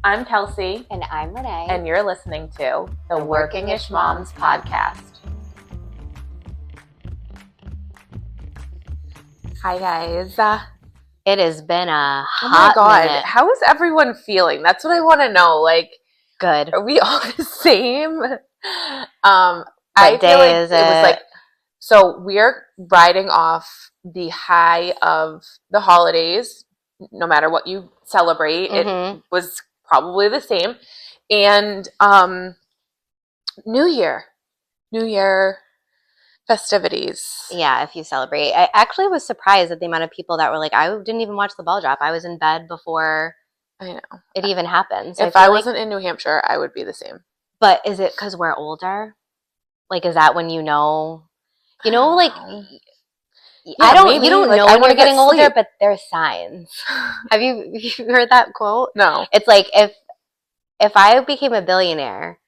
I'm Kelsey. And I'm Renee. And you're listening to the Working-ish Moms Podcast. Hi, guys. It has been a Oh my hot God. minute. How is everyone feeling? That's what I want to know. Like, good. Are we all the same? What day is it? It was like, so we're riding off the high of the holidays. No matter what you celebrate, it was probably the same. And New Year festivities. Yeah, if you celebrate. I actually was surprised at the amount of people that were like, I didn't even watch the ball drop. I was in bed before I know it even happened. So if I wasn't in New Hampshire, I would be the same. But is it because we're older? Like, is that when you know? You know, like, yeah, you don't know when you're getting older, but there's signs. Have you heard that quote? No. It's like, if I became a billionaire,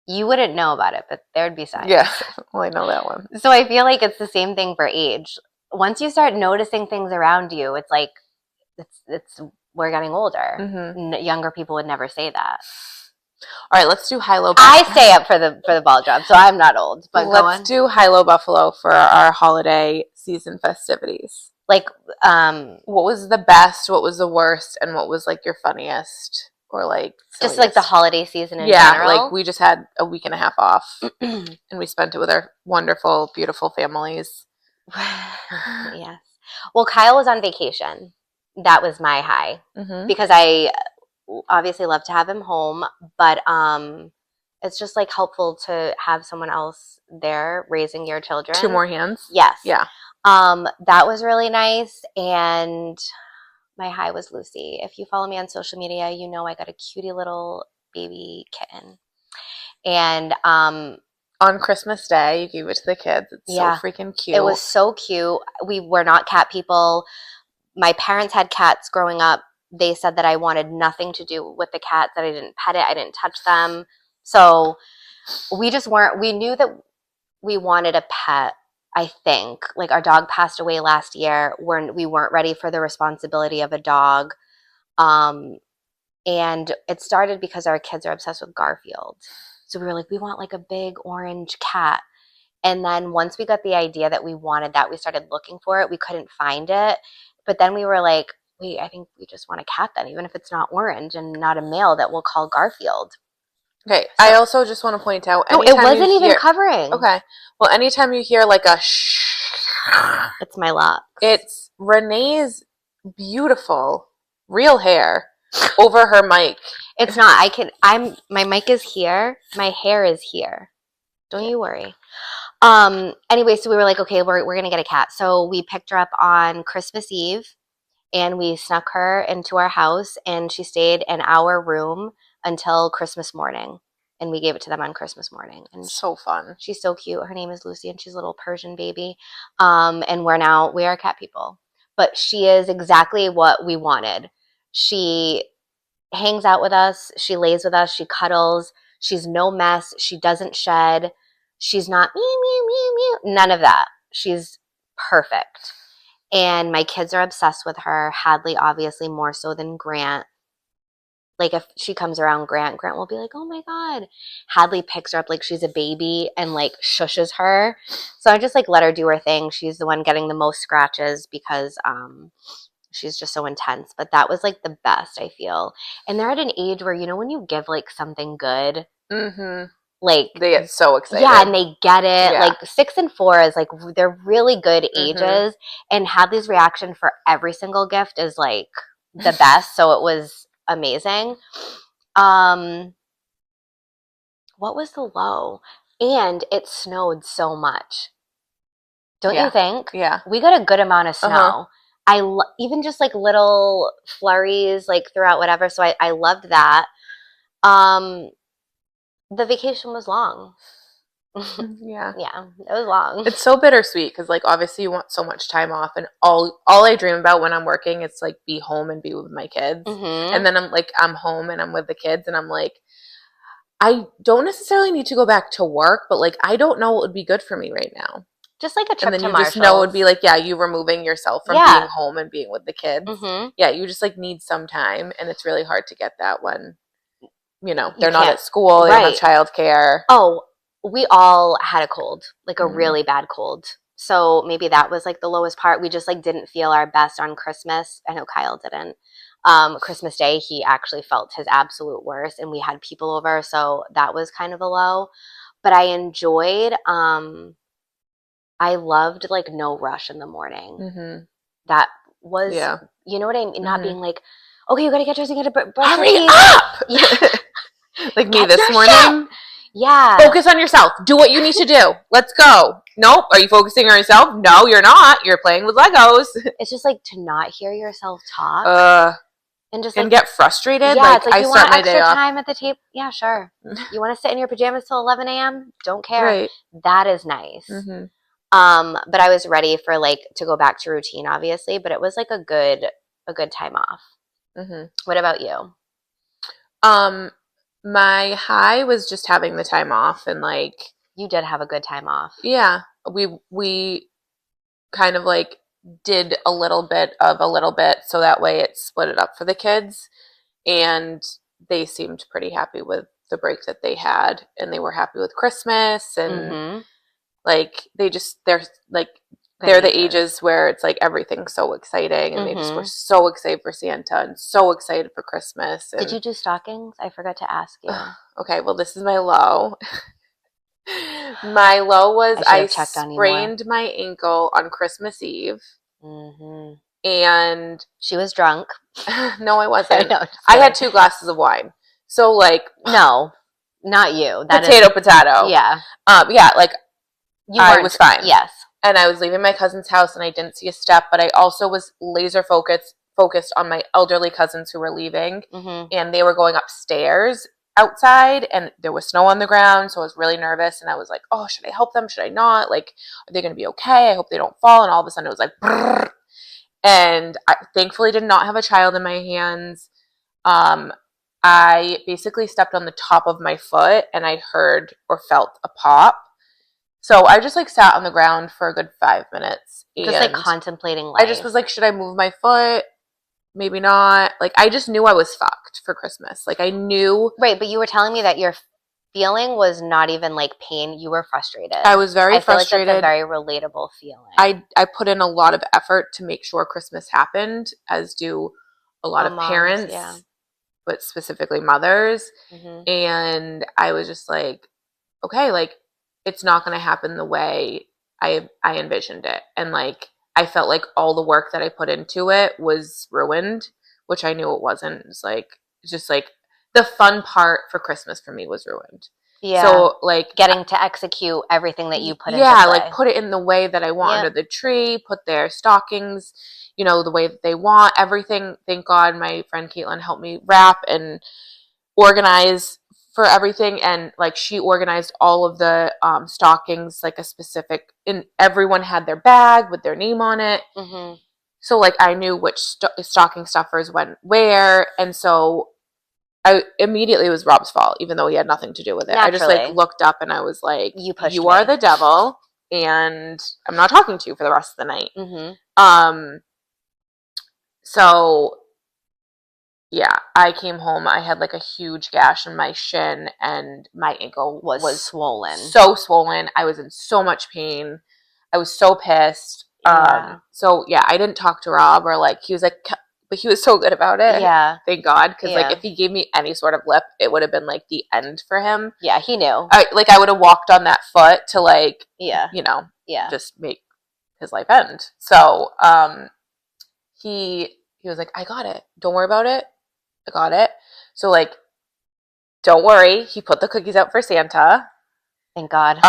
you wouldn't know about it, but there'd be signs. Yeah, well, I know that one. So I feel like it's the same thing for age. Once you start noticing things around you, it's like, we're getting older. Younger people would never say that. All right, let's do high-low. I stay up for the ball drop, so I'm not old. But let's do high-low Buffalo for our holiday season festivities. Like, what was the best? What was the worst? And what was like your funniest? Or like silliest? Just like the holiday season in general? Yeah, like we just had a week and a half off, and we spent it with our wonderful, beautiful families. Yes. Well, Kyle was on vacation. That was my high because I obviously love to have him home, but it's just like helpful to have someone else there raising your children. 2 more hands. Yes. Yeah. That was really nice, and my high was Lucy. If you follow me on social media, you know I got a cutie little baby kitten, and on Christmas Day, you gave it to the kids. It's so freaking cute. It was so cute. We were not cat people. My parents had cats growing up. They said that I wanted nothing to do with the cats, that I didn't pet it, I didn't touch them. So we just weren't, we knew that we wanted a pet, I think. Like, our dog passed away last year. We weren't ready for the responsibility of a dog. And it started because our kids are obsessed with Garfield. So we were like, we want like a big orange cat. And then once we got the idea that we wanted that, we started looking for it. We couldn't find it. But then we were like, wait, I think we just want a cat then, even if it's not orange and not a male, that we'll call Garfield. Okay. So, I also just want to point out. No, it wasn't even covering. Okay. Well, anytime you hear like a shh. It's my locks. It's Renee's beautiful real hair over her mic. It's not. My mic is here. My hair is here. Don't you worry. Anyway, so we were like, okay, we're going to get a cat. So we picked her up on Christmas Eve, and we snuck her into our house, and she stayed in our room until Christmas morning. And we gave it to them on Christmas morning. And so fun. She's so cute. Her name is Lucy, and she's a little Persian baby. And we are cat people. But she is exactly what we wanted. She hangs out with us. She lays with us. She cuddles. She's no mess. She doesn't shed. She's not meow, meow, meow, meow. None of that. She's perfect. And my kids are obsessed with her. Hadley, obviously, more so than Grant. Like, if she comes around Grant will be like, oh my God. Hadley picks her up like she's a baby and like shushes her. So I just like let her do her thing. She's the one getting the most scratches because she's just so intense. But that was like the best, I feel. And they're at an age where, you know, when you give like something good, like they get so excited. Yeah, and they get it. Yeah. Like 6 and 4 is like, they're really good ages. And Hadley's reaction for every single gift is like the best. So it was amazing. What was the low? And it snowed so much. Don't you think? Yeah. We got a good amount of snow. Even just like little flurries like throughout whatever. So I loved that. The vacation was long. Yeah, it was long. It's so bittersweet because, like, obviously you want so much time off, and all I dream about when I'm working is like be home and be with my kids. And then I'm home and I'm with the kids, and I'm like, I don't necessarily need to go back to work, but like I don't know what would be good for me right now. Just like a trip and then to you Marshall's. just know it would be like, yeah, you removing yourself from being home and being with the kids. Mm-hmm. Yeah, you just like need some time, and it's really hard to get that when, you know, they're not at school, they don't have childcare. Oh, we all had a cold, like a really bad cold. So maybe that was like the lowest part. We just like didn't feel our best on Christmas. I know Kyle didn't. Christmas Day, he actually felt his absolute worst, and we had people over, so that was kind of a low. But I enjoyed, I loved like no rush in the morning. Mm-hmm. That was, you know what I mean? Not being like, okay, you gotta get dressed, you gotta brush Hurry your teeth. up! Yeah. Like me this morning. Shit. Yeah. Focus on yourself. Do what you need to do. Let's go. Nope. Are you focusing on yourself? No, you're not. You're playing with Legos. It's just like to not hear yourself talk. And just and get frustrated. Yeah, like, it's like, I you start want my extra day time at the table? Yeah, sure. You want to sit in your pajamas till 11 a.m.? Don't care. Right. That is nice. Mm-hmm. But I was ready for like to go back to routine, obviously. But it was like a good time off. Mm-hmm. What about you? My high was just having the time off, and like, you did have a good time off. Yeah, we kind of like did a little bit, so that way it split it up for the kids, and they seemed pretty happy with the break that they had, and they were happy with Christmas, and like they're the ages where it's like everything's so exciting, and they just were so excited for Santa and so excited for Christmas. And did you do stockings? I forgot to ask you. Okay, well, this is my low. My low was I sprained my ankle on Christmas Eve. And she was drunk. No, I wasn't. I had 2 glasses of wine. So like, no, not you. That potato. Yeah. Yeah, like I was fine. Yes. And I was leaving my cousin's house, and I didn't see a step, but I also was laser focused on my elderly cousins who were leaving, and they were going upstairs outside, and there was snow on the ground, so I was really nervous, and I was like, oh, should I help them? Should I not? Like, are they going to be okay? I hope they don't fall. And all of a sudden it was like, brrr. And I thankfully did not have a child in my hands. I basically stepped on the top of my foot, and I heard or felt a pop. So I just like sat on the ground for a good 5 minutes. Just like contemplating life. I just was like, should I move my foot? Maybe not. Like, I just knew I was fucked for Christmas. Like, I knew. Right, but you were telling me that your feeling was not even like pain. You were frustrated. I was very frustrated. Like it's a very relatable feeling. I put in a lot of effort to make sure Christmas happened, as do a lot of parents, but specifically mothers. And I was just like, okay, like, it's not going to happen the way I envisioned it. And like, I felt like all the work that I put into it was ruined, which I knew it wasn't. It's like, just like the fun part for Christmas for me was ruined. Yeah. So like getting to execute everything that you put into play. like put it in the way that I want under the tree, put their stockings, you know, the way that they want, everything. Thank God my friend Caitlin helped me wrap and organize for everything, and like she organized all of the stockings like a specific, and everyone had their bag with their name on it. So like I knew which stocking stuffers went where, and so I immediately, it was Rob's fault, even though he had nothing to do with it. Naturally. I just like looked up and I was like, you are the devil, and I'm not talking to you for the rest of the night. So yeah, I came home. I had like a huge gash in my shin, and my ankle was swollen. So swollen. I was in so much pain. I was so pissed. So yeah, I didn't talk to Rob, or like, he was like, but he was so good about it. Yeah. Thank God. Because like, if he gave me any sort of lip, it would have been like the end for him. Yeah, he knew. I would have walked on that foot to like, you know, just make his life end. So he was like, I got it. Don't worry about it. I got it. So like, don't worry. He put the cookies out for Santa. Thank God.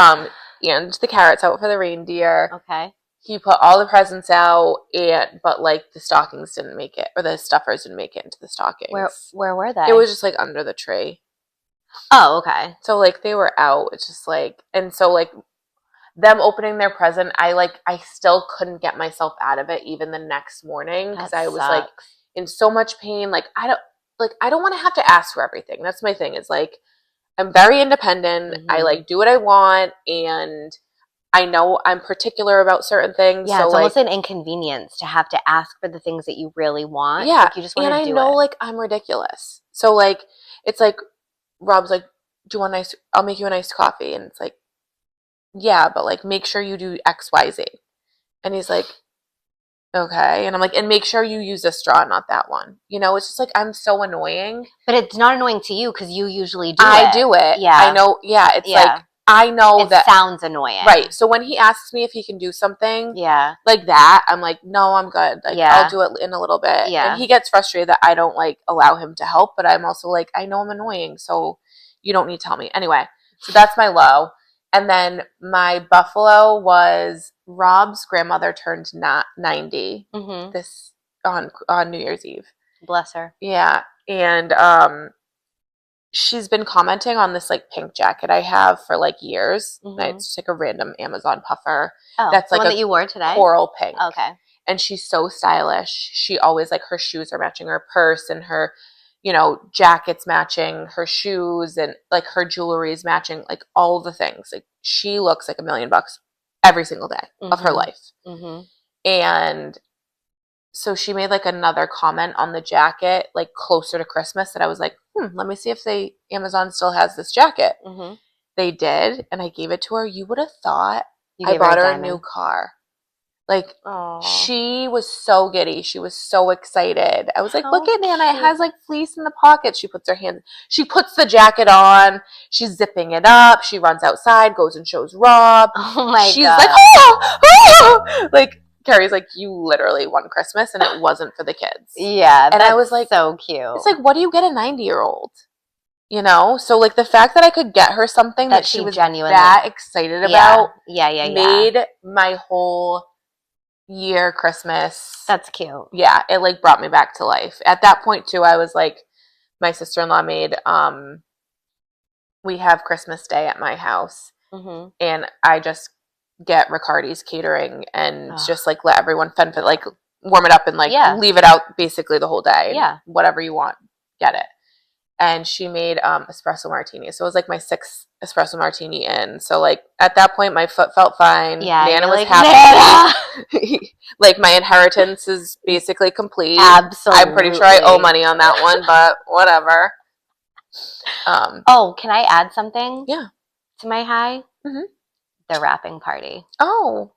And the carrots out for the reindeer. Okay. He put all the presents out, but like the stockings didn't make it, or the stuffers didn't make it into the stockings. Where were they? It was just like under the tree. Oh, okay. So like they were out. It's just like, and so like them opening their present, I still couldn't get myself out of it even the next morning, because I was like in so much pain. Like I don't want to have to ask for everything. That's my thing. Is like, I'm very independent. I like do what I want, and I know I'm particular about certain things. Yeah, so it's like, almost an inconvenience to have to ask for the things that you really want. yeah. Like, you just want And to I do know it. like I'm ridiculous. So like, it's like, Rob's like, do you want I'll make you an iced coffee. And it's like, yeah, but like, make sure you do X, Y, Z. And he's like, okay. And I'm like, and make sure you use this straw, not that one. It's just like, I'm so annoying. But it's not annoying to you because you usually do it. I do it. Yeah. I know. Yeah. It's like, I know it that. sounds annoying. Right. So when he asks me if he can do something like that, I'm like, no, I'm good. Like, I'll do it in a little bit. Yeah. And he gets frustrated that I don't like allow him to help, but I'm also like, I know I'm annoying, so you don't need to tell me. Anyway, so that's my low. And then my buffalo was Rob's grandmother turned 90 this on New Year's Eve. Bless her. Yeah. And she's been commenting on this like pink jacket I have for like years. It's just like a random Amazon puffer. That's like the one that you wore today? Coral pink. Okay. And she's so stylish. She always like her shoes are matching her purse, and her, jacket's matching her shoes, and like her jewelry is matching, like all the things. Like she looks like $1 million every single day of her life. And so she made like another comment on the jacket, like closer to Christmas, that I was like, let me see if Amazon still has this jacket. They did, and I gave it to her. You would have thought I bought her a new car. Like, she was so giddy. She was so excited. I was like, look at Nana. It has like fleece in the pocket. She puts the jacket on. She's zipping it up. She runs outside, goes and shows Rob. Oh my God. She's like, oh! Like, Carrie's like, you literally won Christmas, and it wasn't for the kids. Yeah. And I was like, so cute. It's like, what do you get a 90-year-old? So like the fact that I could get her something that she was genuinely that excited about made my whole year Christmas. That's cute. Yeah, it like brought me back to life. At that point too, I was like, my sister-in-law made we have Christmas Day at my house, and I just get Riccardi's catering and just like let everyone fend for, like, warm it up and like leave it out basically the whole day. Yeah, whatever you want, get it. And she made espresso martini. So it was like my 6th espresso martini in. So like at that point my foot felt fine. Yeah, Nana was like, happy. Like my inheritance is basically complete. Absolutely. I'm pretty sure I owe money on that one, but whatever. Can I add something? Yeah. To my high? The wrapping party. Oh.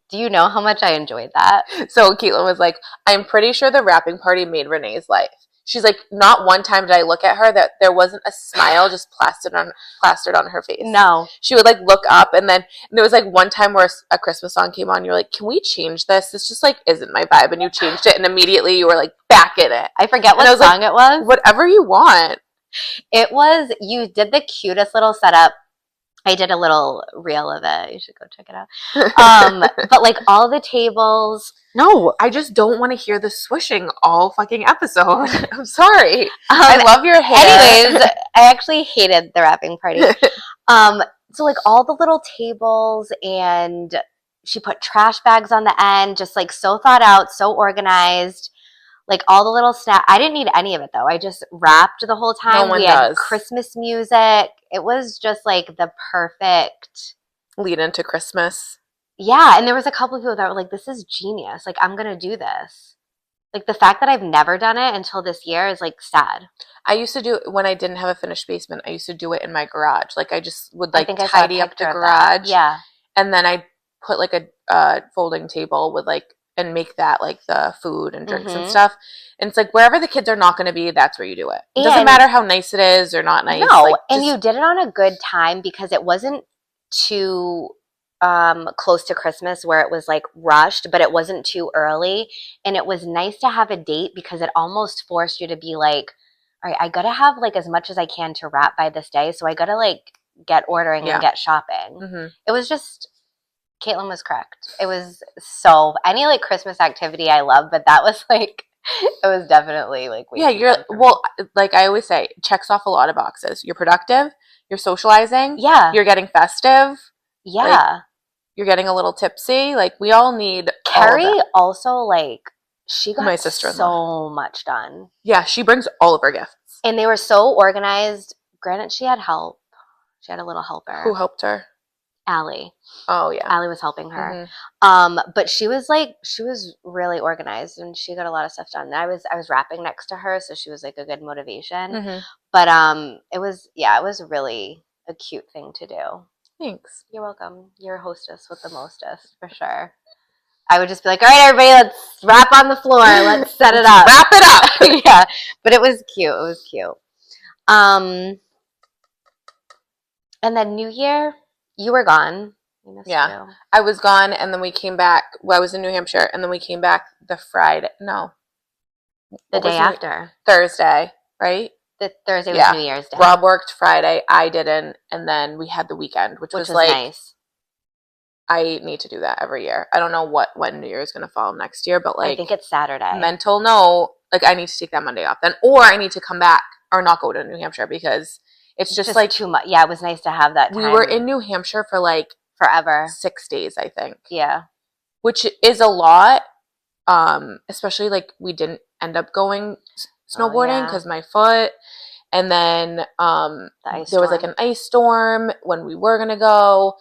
Do you know how much I enjoyed that? So Caitlin was like, I'm pretty sure the wrapping party made Renee's life. She's like, not one time did I look at her that there wasn't a smile just plastered on her face. No. She would like look up, and there was like one time where a Christmas song came on. You're like, can we change this? This just like isn't my vibe. And you changed it, and immediately you were like back in it. I forget what song it was. Whatever you want. It was, you did the cutest little setup. I did a little reel of it. You should go check it out. But like all the tables. No, I just don't want to hear the swishing all fucking episode. I'm sorry. I love your hair. Anyways, I actually hated the wrapping party. So like all the little tables, and she put trash bags on the end, just like so thought out, so organized. Like all the little snacks. I didn't need any of it though. I just rapped the whole time. No one does. Had Christmas music. It was just like the perfect lead into Christmas. Yeah, and there was a couple of people that were like, this is genius. Like, I'm going to do this. Like, the fact that I've never done it until this year is, like, sad. I used to do it when I didn't have a finished basement. I used to do it in my garage. Like, I just would, like, tidy up the garage. Yeah. And then I put, like, a folding table with, like, and make that, like, the food and drinks and stuff. And it's, like, wherever the kids are not going to be, that's where you do it. It doesn't matter how nice it is or not nice. No, like, and you did it on a good time because it wasn't too close to Christmas where it was like rushed, but it wasn't too early. And it was nice to have a date because it almost forced you to be like, all right, I gotta have like as much as I can to wrap by this day. So I gotta like get ordering and get shopping. It was just, Caitlin was correct. It was so, any like Christmas activity I love, but that was like, it was definitely like, like I always say, checks off a lot of boxes. You're productive, you're socializing, you're getting festive. Like, you're getting a little tipsy. Like, we all need Carrie also, like, she got my sister-in-law. So much done. Yeah, she brings all of her gifts. And they were so organized. Granted, she had help. She had a little helper. Who helped her? Allie. Oh yeah. Allie was helping her. Mm-hmm. But she was really organized and she got a lot of stuff done. I was rapping next to her, so she was like a good motivation. Mm-hmm. But it was really a cute thing to do. Thanks. You're welcome. You're a hostess with the mostest, for sure. I would just be like, all right, everybody, let's rap on the floor. Let's set it up. Wrap it up. Yeah. But it was cute. It was cute. And then New Year, you were gone. I missed you. I was gone, and then we came back. Well, I was in New Hampshire, and then we came back the Friday. No. The day after. Thursday, right? The Thursday was New Year's Day. Rob worked Friday. I didn't. And then we had the weekend, which was like, nice. I need to do that every year. I don't know when New Year is going to fall next year, but like, I think it's Saturday. Mental note, like I need to take that Monday off then, or I need to come back or not go to New Hampshire because it's just like too much. Yeah, it was nice to have that time. We were in New Hampshire for like forever. 6 days, I think. Yeah. Which is a lot. Especially like we didn't end up going snowboarding because my foot. And then there was like an ice storm when we were gonna go.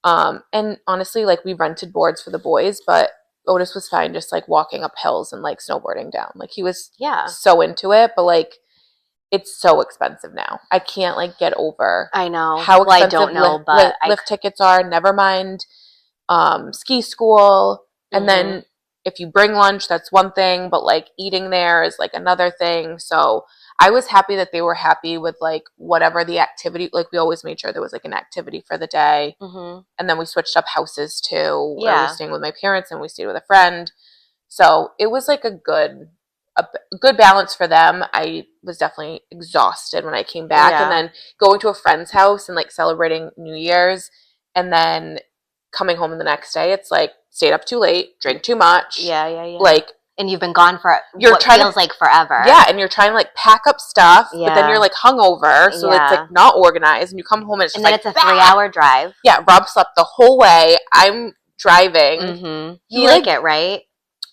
And honestly, like we rented boards for the boys, but Otis was fine just like walking up hills and like snowboarding down. Like he was so into it, but like it's so expensive now. I can't like get over. I know how expensive I don't know, but lift tickets are. Never mind ski school, and then if you bring lunch, that's one thing, but like eating there is like another thing. So I was happy that they were happy with like whatever the activity, like we always made sure there was like an activity for the day. And then we switched up houses too. I was staying with my parents and we stayed with a friend. So it was like a good balance for them. I was definitely exhausted when I came back and then going to a friend's house and like celebrating New Year's and then coming home the next day. It's like stayed up too late, drank too much. Yeah. Like, and you've been gone for what feels like forever. Yeah, and you're trying to like pack up stuff, but then you're like hungover, so it's like not organized, and you come home and it's just then it's a 3-hour drive. Yeah, Rob slept the whole way. I'm driving. You like it, right?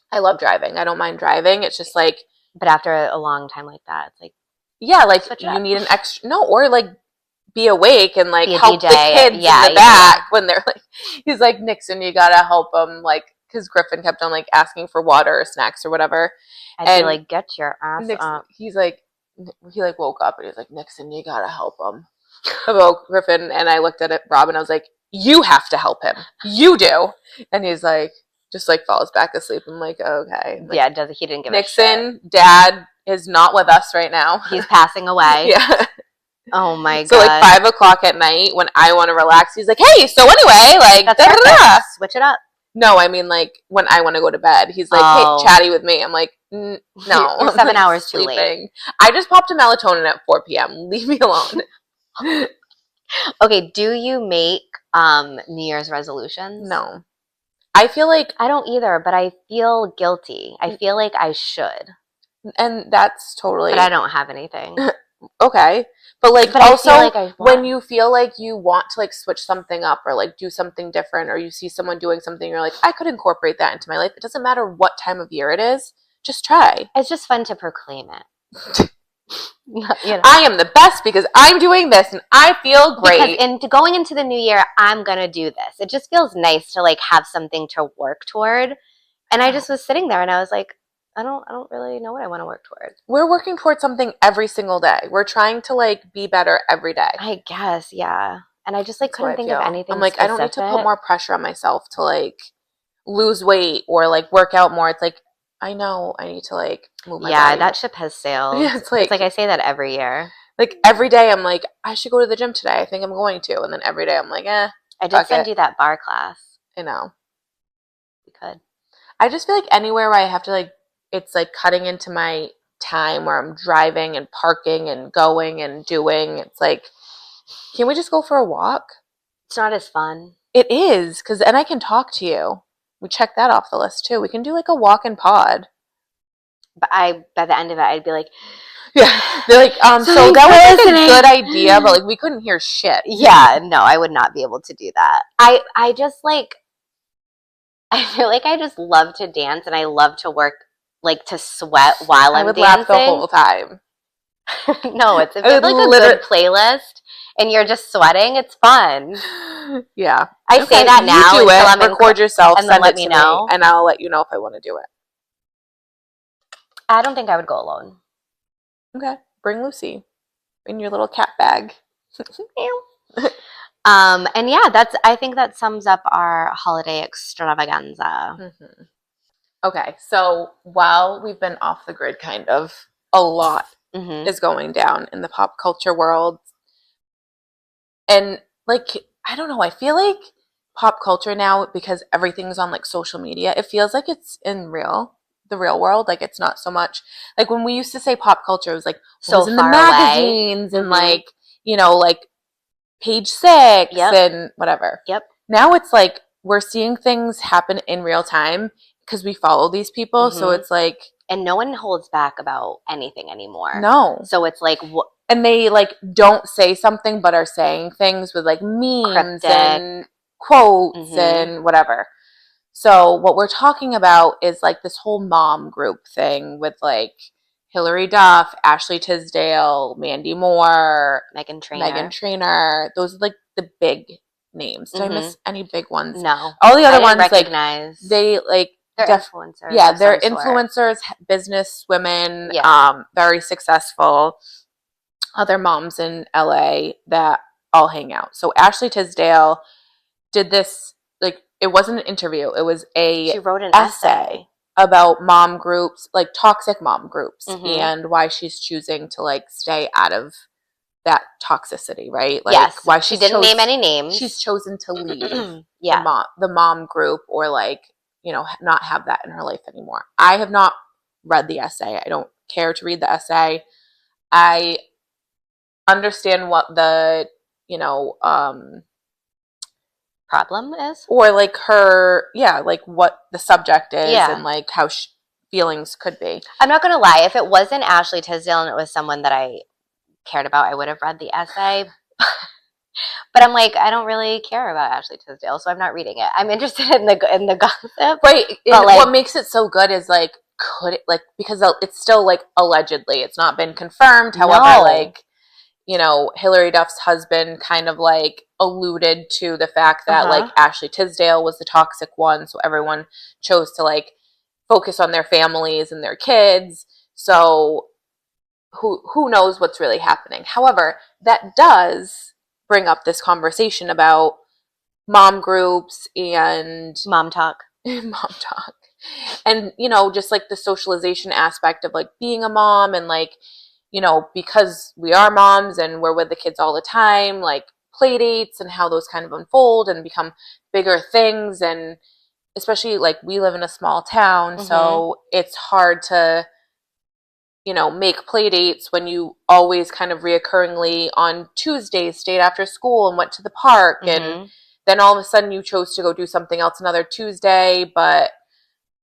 I love driving. I don't mind driving. It's just like, but after a long time like that, it's like like you need an extra or like be awake and like help the kids in the back when they're like. He's like, Nixon, you gotta help them, like. Because Griffin kept on like asking for water or snacks or whatever. I'd be like, get your ass up. He's like, he like woke up and he's like, Nixon, you gotta help him. I woke Griffin and I looked at it, Rob, and I was like, you have to help him. You do. And he's like, just like falls back asleep. I'm like, okay. Like, yeah, he didn't give Nixon, a shit. Dad is not with us right now. He's passing away. Yeah. Oh my god. So like 5 o'clock at night when I want to relax, he's like, hey, so anyway, like, switch it up. No, I mean, like, when I want to go to bed. He's like, hey, chatty with me. I'm like, no. You're 7 hours too late. I just popped a melatonin at 4 p.m. Leave me alone. Okay, do you make New Year's resolutions? No. I feel like... I don't either, but I feel guilty. I feel like I should. And that's totally... But I don't have anything. Okay. But like also like when you feel like you want to like switch something up or like do something different or you see someone doing something, you're like, I could incorporate that into my life. It doesn't matter what time of year it is. Just try. It's just fun to proclaim it. I am the best because I'm doing this and I feel great. Because going into the new year, I'm going to do this. It just feels nice to like have something to work toward. And I just was sitting there and I was like, I don't really know what I want to work toward. We're working towards something every single day. We're trying to like be better every day. I guess, yeah. And I just like couldn't think of anything. I'm like, specific. I don't need to put more pressure on myself to like lose weight or like work out more. It's like, I know I need to like move my body. Yeah, that ship has sailed. Yeah, it's like I say that every year. Like every day I'm like, I should go to the gym today. I think I'm going to. And then every day I'm like, I did send you that bar class. I know. We could. I just feel like anywhere where I have to like, it's like cutting into my time where I'm driving and parking and going and doing. It's like, can we just go for a walk? It's not as fun. It is, and I can talk to you. We check that off the list too. We can do like a walk and pod. But by the end of it, I'd be like, yeah. They're like, so that was like a good idea, but like we couldn't hear shit. Yeah, no, I would not be able to do that. I just like, I feel like I just love to dance and I love to work. Like to sweat while I'm dancing. I would laugh the whole time. No, it's like a good playlist and you're just sweating, it's fun. Yeah. I say that now you do until it, I'm record yourself, and then send let it me to know. me, and I'll let you know if I want to do it. I don't think I would go alone. Okay. Bring Lucy in your little cat bag. And yeah, I think that sums up our holiday extravaganza. Mm-hmm. Okay, so while we've been off the grid, kind of, a lot is going down in the pop culture world. And, like, I don't know, I feel like pop culture now, because everything's on, like, social media, it feels like it's in the real world. Like, it's not so much, like, when we used to say pop culture, it was, like, so was in the far magazines away. and, like, you know, like, Page 6 Yep. and whatever. Yep. Now it's, like, we're seeing things happen in real time because we follow these people, so it's, like... And no one holds back about anything anymore. No. So it's, like... And they, like, don't say something but are saying things with, like, memes cryptic. And quotes and whatever. So what we're talking about is, like, this whole mom group thing with, like, Hillary Duff, Ashley Tisdale, Mandy Moore, Meghan Trainor. Those are, like, the big names. Did I miss any big ones? No. All the other ones, recognize. like, they, like... They're influencers. Yeah, they're influencers, business women, very successful. Other moms in LA that all hang out. So Ashley Tisdale did this, like, it wasn't an interview. It was she wrote an essay about mom groups, like toxic mom groups, and why she's choosing to, like, stay out of that toxicity, right? Like, yes. why she didn't name any names. She's chosen to leave the mom group, or, like, you know, not have that in her life anymore. I have not read the essay. I don't care to read the essay. I understand what the, you know, problem is, or, like, her, like, what the subject is, and, like, how feelings could be. I'm not gonna lie, if it wasn't Ashley Tisdale and it was someone that I cared about, I would have read the essay. But I'm like, I don't really care about Ashley Tisdale, so I'm not reading it. I'm interested in the gossip, right? But, like, what makes it so good is, like, could it, like, because it's still, like, allegedly, it's not been confirmed. However, like, you know, Hillary Duff's husband kind of, like, alluded to the fact that like Ashley Tisdale was the toxic one, so everyone chose to, like, focus on their families and their kids. So who knows what's really happening. However, that does bring up this conversation about mom groups and mom talk. Mom talk. And, you know, just like the socialization aspect of, like, being a mom, and, like, you know, because we are moms and we're with the kids all the time, like, play dates and how those kind of unfold and become bigger things. And especially, like, we live in a small town, so it's hard to, you know, make play dates when you always kind of reoccurringly on Tuesdays stayed after school and went to the park, and then all of a sudden you chose to go do something else another Tuesday. But,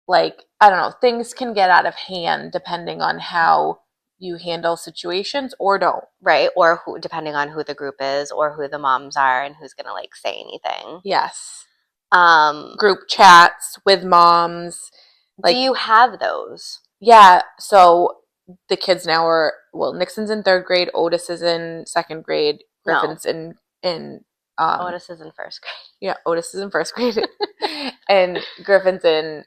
like, I don't know, things can get out of hand depending on how you handle situations or don't. Right, or depending on who the group is or who the moms are and who's going to, like, say anything. Yes. Group chats with moms. Like, do you have those? Yeah, so the kids now are, well, Nixon's in 3rd grade, Otis is in 2nd grade, Griffin's in Otis is in 1st grade. Yeah, Otis is in 1st grade. And Griffin's in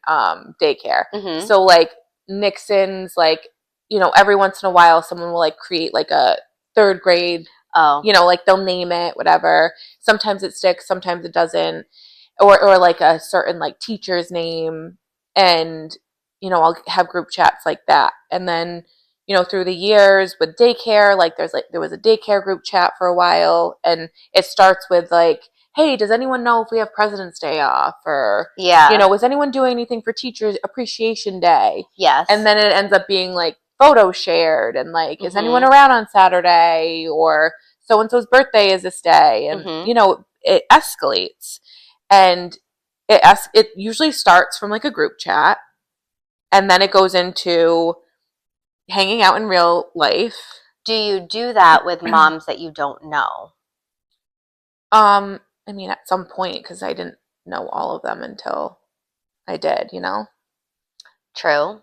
daycare. So, like, Nixon's, like, you know, every once in a while someone will, like, create, like, a 3rd grade, you know, like, they'll name it, whatever. Sometimes it sticks, sometimes it doesn't. Or like a certain, like, teacher's name, and, you know, I'll have group chats like that. And then, you know, through the years with daycare, like, there was a daycare group chat for a while, and it starts with, like, hey, does anyone know if we have President's Day off? Or, you know, is anyone doing anything for Teachers Appreciation Day? Yes. And then it ends up being, like, photos shared, and, like, is anyone around on Saturday? Or so-and-so's birthday is this day. And, you know, it escalates. And it usually starts from, like, a group chat, and then it goes into hanging out in real life. Do you do that with moms that you don't know? I mean, at some point, because I didn't know all of them until I did, you know? True.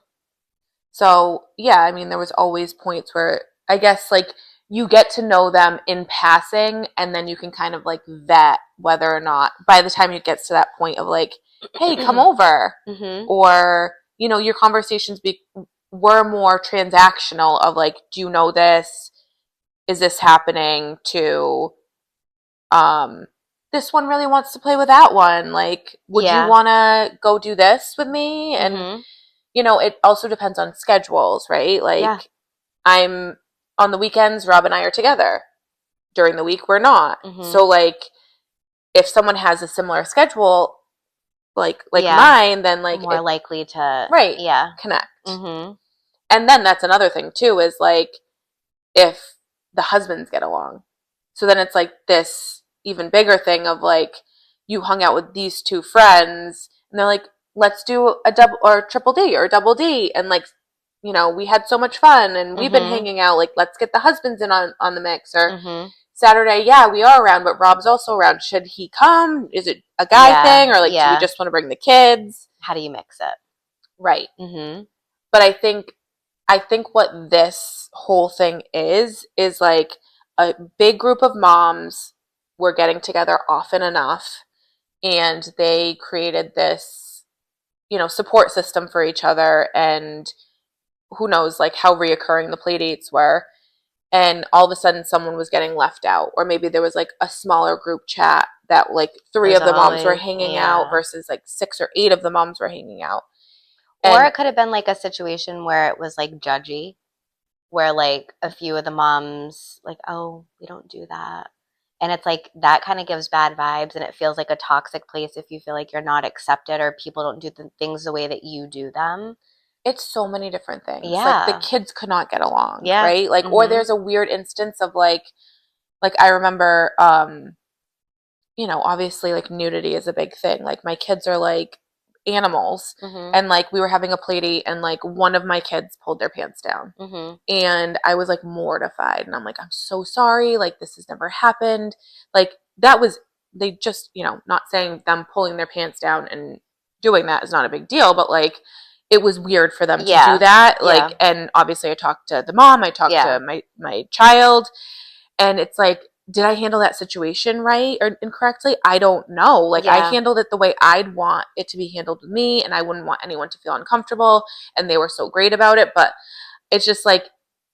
So, yeah, I mean, there was always points where, I guess, like, you get to know them in passing, and then you can kind of like vet whether or not by the time it gets to that point of like, hey, come over, or your conversations were more transactional of like, do you know this? Is this happening? To this one really wants to play with that one. Like, would you want to go do this with me? And it also depends on schedules, right? Like, I'm on the weekends, Rob and I are together. During the week, we're not. So, like, if someone has a similar schedule, like mine, then like more likely to connect. And then that's another thing too, is like if the husbands get along. So then it's like this even bigger thing of like you hung out with these two friends and they're like, let's do a double or triple D or a double D, and like we had so much fun and we've been hanging out, like let's get the husbands in on the mix. Or Saturday, we are around, but Rob's also around. Should he come? Is it a guy thing, or like do we just want to bring the kids? How do you mix it? Right. But I think what this whole thing is like a big group of moms were getting together often enough, and they created this, support system for each other, and who knows, like how reoccurring the play dates were. And all of a sudden someone was getting left out, or maybe there was like a smaller group chat that like three of the moms were hanging out versus like 6 or 8 of the moms were hanging out. Or it could have been like a situation where it was like judgy, where like a few of the moms like, oh, we don't do that. And it's like that kind of gives bad vibes, and it feels like a toxic place if you feel like you're not accepted or people don't do the things the way that you do them. It's so many different things. Yeah. Like the kids could not get along, right? Like, or there's a weird instance of like I remember, obviously like nudity is a big thing. Like my kids are like animals, and like we were having a play date and like one of my kids pulled their pants down, and I was like mortified, and I'm like, I'm so sorry, like this has never happened. Like that was, they just, not saying them pulling their pants down and doing that is not a big deal, but like it was weird for them to do that. Like, and obviously I talked to the mom, I talked to my child, and it's like, did I handle that situation right or incorrectly? I don't know. Like I handled it the way I'd want it to be handled with me, and I wouldn't want anyone to feel uncomfortable, and they were so great about it. But it's just like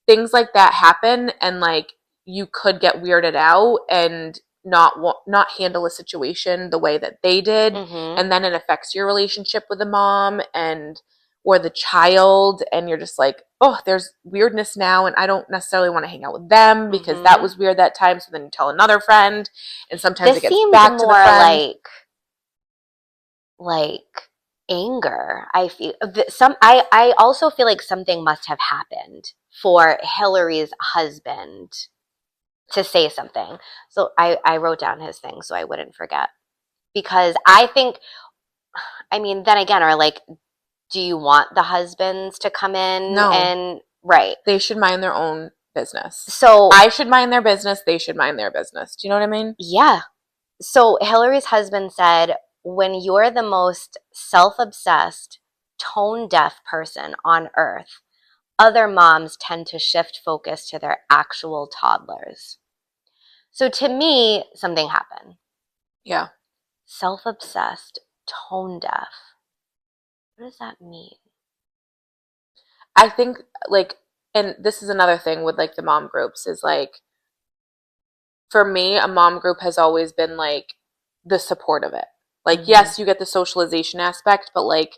things like that happen, and like you could get weirded out and not handle a situation the way that they did, and then it affects your relationship with the mom and or the child, and you're just like, oh, there's weirdness now, and I don't necessarily want to hang out with them because that was weird that time. So then you tell another friend, and sometimes it gets back to the friend. Like anger. I feel I also feel like something must have happened for Hillary's husband to say something. So I wrote down his thing so I wouldn't forget, because I think, I mean, then again, are like, do you want the husbands to come in? No. And right. They should mind their own business. So I should mind their business. They should mind their business. Do you know what I mean? Yeah. So Hillary's husband said, when you're the most self-obsessed, tone-deaf person on earth, other moms tend to shift focus to their actual toddlers. So to me, something happened. Yeah. Self-obsessed, tone-deaf. What does that mean? I think like, and this is another thing with like the mom groups, is like, for me, a mom group has always been like the support of it. Like, yes, you get the socialization aspect, but like,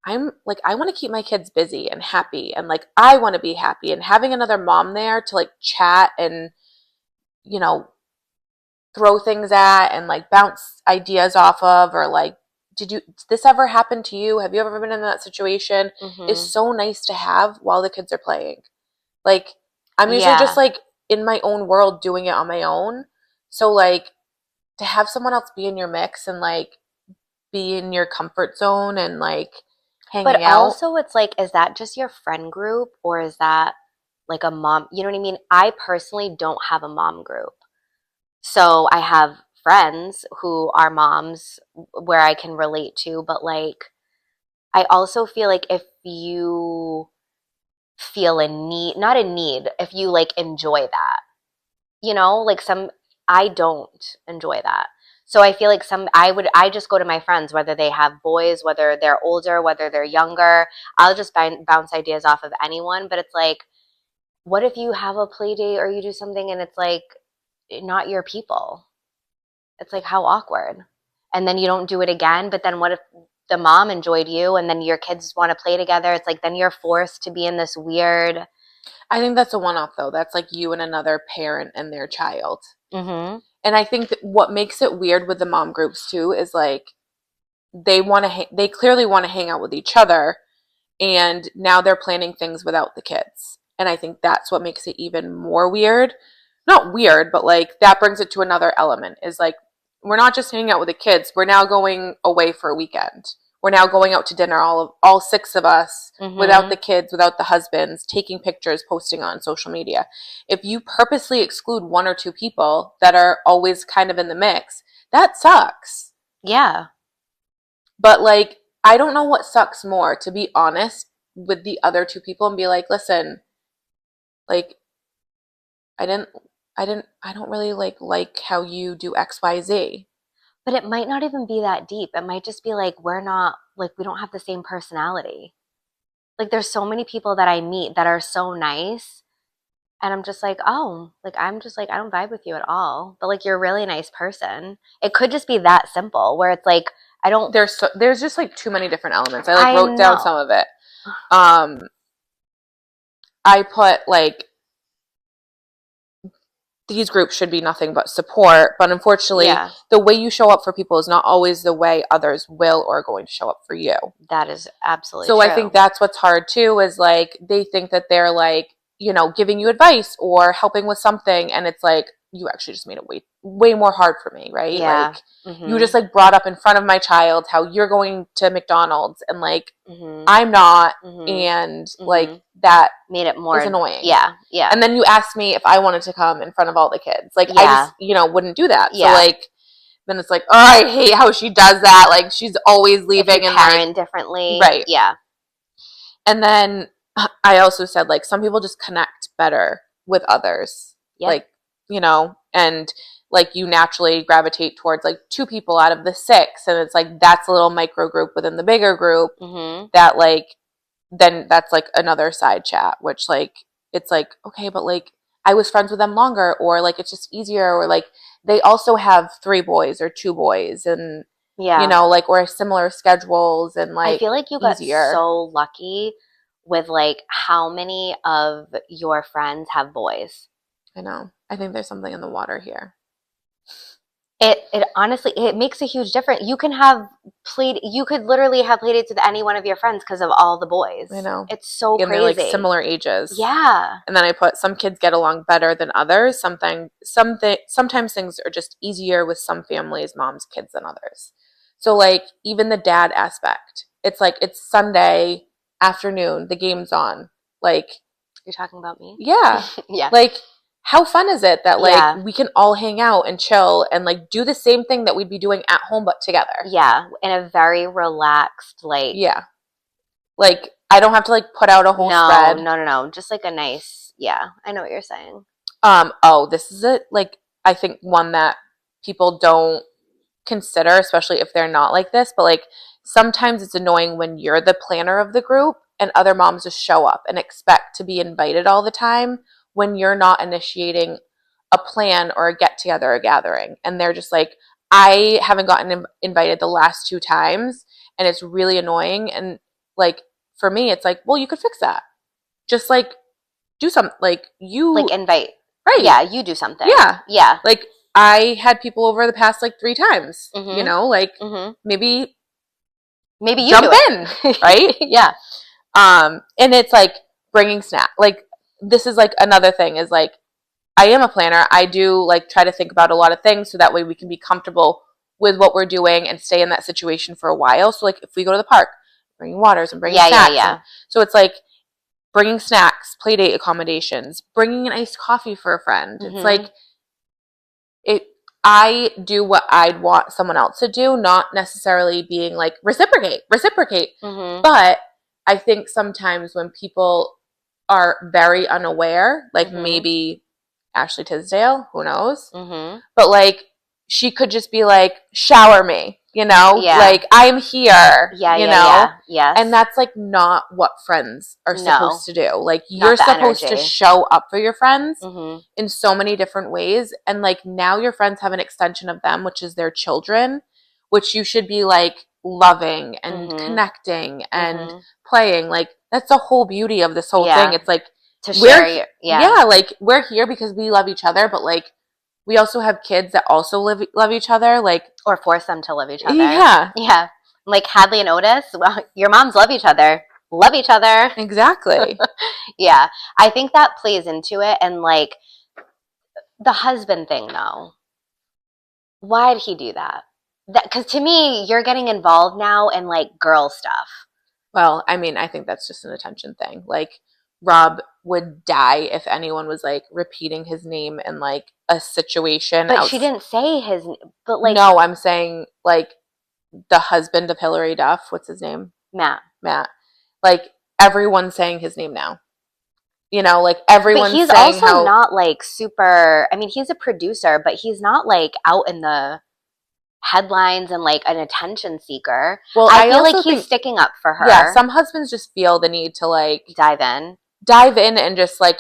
I'm like, I want to keep my kids busy and happy, and like, I want to be happy, and having another mom there to like chat and, throw things at and like bounce ideas off of, or like, did this ever happen to you? Have you ever been in that situation? Is so nice to have while the kids are playing. Like, I'm usually just like in my own world doing it on my own. So like to have someone else be in your mix and like be in your comfort zone and like hanging out. But also it's like, is that just your friend group, or is that like a mom? You know what I mean? I personally don't have a mom group. So I have friends who are moms where I can relate to, but like I also feel like if you feel a need, not a need, if you like enjoy that. You know, like I don't enjoy that. So I feel like I just go to my friends, whether they have boys, whether they're older, whether they're younger. I'll just bounce ideas off of anyone. But it's like, what if you have a play date or you do something and it's like not your people? It's like, how awkward. And then you don't do it again. But then what if the mom enjoyed you and then your kids want to play together? It's like, then you're forced to be in this weird. I think that's a one-off, though. That's like you and another parent and their child. Mm-hmm. And I think that what makes it weird with the mom groups, too, is like they clearly want to hang out with each other, and now they're planning things without the kids. And I think that's what makes it even more weird. Not weird, but like that brings it to another element, is like we're not just hanging out with the kids, we're now going away for a weekend. We're now going out to dinner, all six of us, without the kids, without the husbands, taking pictures, posting on social media. If you purposely exclude one or two people that are always kind of in the mix, that sucks. Yeah. But like, I don't know what sucks more, to be honest, with the other two people and be like, listen, like, I don't really like how you do XYZ. But it might not even be that deep. It might just be like, we don't have the same personality. Like, there's so many people that I meet that are so nice. And I'm just like, oh, like, I'm just like, I don't vibe with you at all. But like, you're a really nice person. It could just be that simple where it's like, I don't. There's just like too many different elements. I wrote know. down some of it. I put like, these groups should be nothing but support, but unfortunately, the way you show up for people is not always the way others will or are going to show up for you. That is absolutely true. I think that's what's hard too, is like they think that they're like, giving you advice or helping with something, and it's like, you actually just made it way more hard for me, right? Yeah. Like you just like brought up in front of my child how you're going to McDonald's and like I'm not, and like that made it more annoying. Yeah. And then you asked me if I wanted to come in front of all the kids. Like I just wouldn't do that. So like then it's like, oh, I hate how she does that. Like she's always leaving and parent like differently. Right. Yeah. And then I also said like some people just connect better with others. Yep. Like, and like you naturally gravitate towards like two people out of the six, and it's like that's a little micro group within the bigger group that like then that's like another side chat, which like it's like, okay, but like I was friends with them longer, or like it's just easier, or like they also have 3 boys or 2 boys, and like or similar schedules, and like I feel like you got so lucky with like how many of your friends have boys. I know. I think there's something in the water here. It honestly, it makes a huge difference. You could literally have played dates with any one of your friends because of all the boys. I know. It's so crazy. They're like similar ages. Yeah. And then I put some kids get along better than others. Sometimes things are just easier with some families, moms, kids, than others. So like even the dad aspect, it's like it's Sunday afternoon, the game's on. Like, you're talking about me? Yeah. Yeah. Like, how fun is it that like we can all hang out and chill and like do the same thing that we'd be doing at home but together? Yeah, in a very relaxed, like like I don't have to like put out a whole spread. No. Just like a nice, I know what you're saying. This is it. Like I think one that people don't consider, especially if they're not like this, but like sometimes it's annoying when you're the planner of the group and other moms just show up and expect to be invited all the time when you're not initiating a plan or a get together or gathering. And they're just like, I haven't gotten invited the last 2 times and it's really annoying. And like for me, it's like, well, you could fix that. Just like do something, like you like invite. Right. Yeah, you do something. Yeah. Yeah. Like I had people over the past like 3 times, like maybe you jump in, right? Yeah. And it's like bringing snack. Like this is like another thing is like I am a planner. I do like try to think about a lot of things so that way we can be comfortable with what we're doing and stay in that situation for a while. So like if we go to the park, bringing waters and bringing snacks. Yeah. So it's like bringing snacks, play date accommodations, bringing an iced coffee for a friend. It's like I do what I'd want someone else to do, not necessarily being like reciprocate. But I think sometimes when people are very unaware, like Mm-hmm. maybe Ashley Tisdale, who knows? Mm-hmm. But like she could just be like, shower me, Yeah. like I'm here, Yeah, yeah, yeah. Yes. and that's like not what friends are No. supposed to do. Like you're Not the supposed to energy. show up for your friends Mm-hmm. in so many different ways. And like now your friends have an extension of them, which is their children, which you should be like loving and Mm-hmm. connecting and Mm-hmm. playing. Like that's the whole beauty of this whole Yeah. thing. It's like To share your, yeah, like we're here because we love each other, but like we also have kids that also love each other. Like or force them to love each other. yeah, Yeah. Like Hadley and Otis, well, your moms love each other. Love each other. exactly. Yeah. I think that plays into it. And like the husband thing, though. Why did he do that? Because to me, you're getting involved now in like girl stuff. Well, I mean, I think that's just an attention thing. Like Rob would die if anyone was like repeating his name in like a situation. But she didn't say his. But like no, I'm saying like the husband of Hillary Duff. What's his name? Matt. Matt. Like everyone's saying his name now. Like everyone's But he's saying also not like super. I mean, he's a producer, but he's not like out in the headlines and like an attention seeker. Well, I feel like he's sticking up for her. Yeah, some husbands just feel the need to like dive in and just like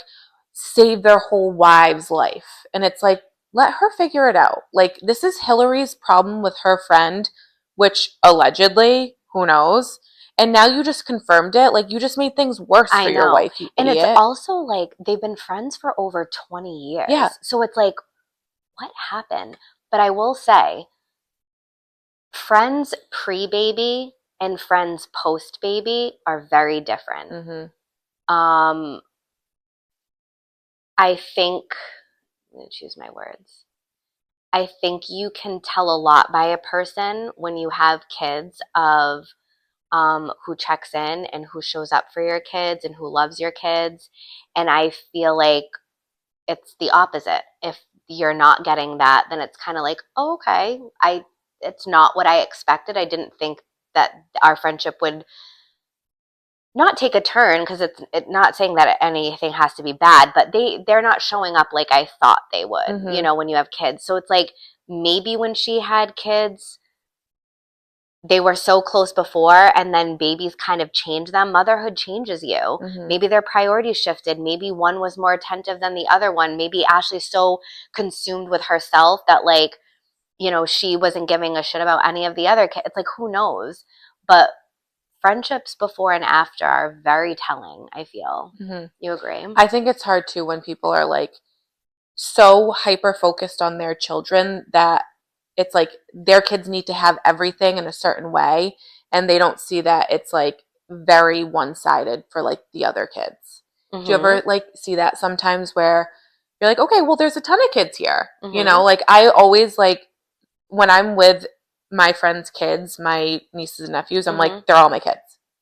save their whole wife's life. And it's like, let her figure it out. Like this is Hillary's problem with her friend, which allegedly, who knows? And now you just confirmed it. Like you just made things worse for your wife, you and idiot. It's also like they've been friends for over 20 years. Yeah. So it's like, what happened? But I will say, friends pre-baby and friends post-baby are very different. Mm-hmm. I think, I'm going to choose my words. I think you can tell a lot by a person when you have kids of who checks in and who shows up for your kids and who loves your kids. And I feel like it's the opposite. If you're not getting that, then it's kind of like, oh, okay, it's not what I expected. I didn't think that our friendship would not take a turn, because it's not saying that anything has to be bad, but they're not showing up like I thought they would, Mm-hmm. when you have kids. So it's like maybe when she had kids, they were so close before, and then babies kind of change them. Motherhood changes you. Mm-hmm. Maybe their priorities shifted. Maybe one was more attentive than the other one. Maybe Ashley's so consumed with herself that like, she wasn't giving a shit about any of the other kids. It's like, who knows? But friendships before and after are very telling, I feel. Mm-hmm. You agree? I think it's hard too when people are like so hyper focused on their children that it's like their kids need to have everything in a certain way, and they don't see that it's like very one-sided for like the other kids. Mm-hmm. Do you ever like see that sometimes where you're like, okay, well there's a ton of kids here. Mm-hmm. Like I always like when I'm with my friends' kids, my nieces and nephews, I'm like, they're all my kids.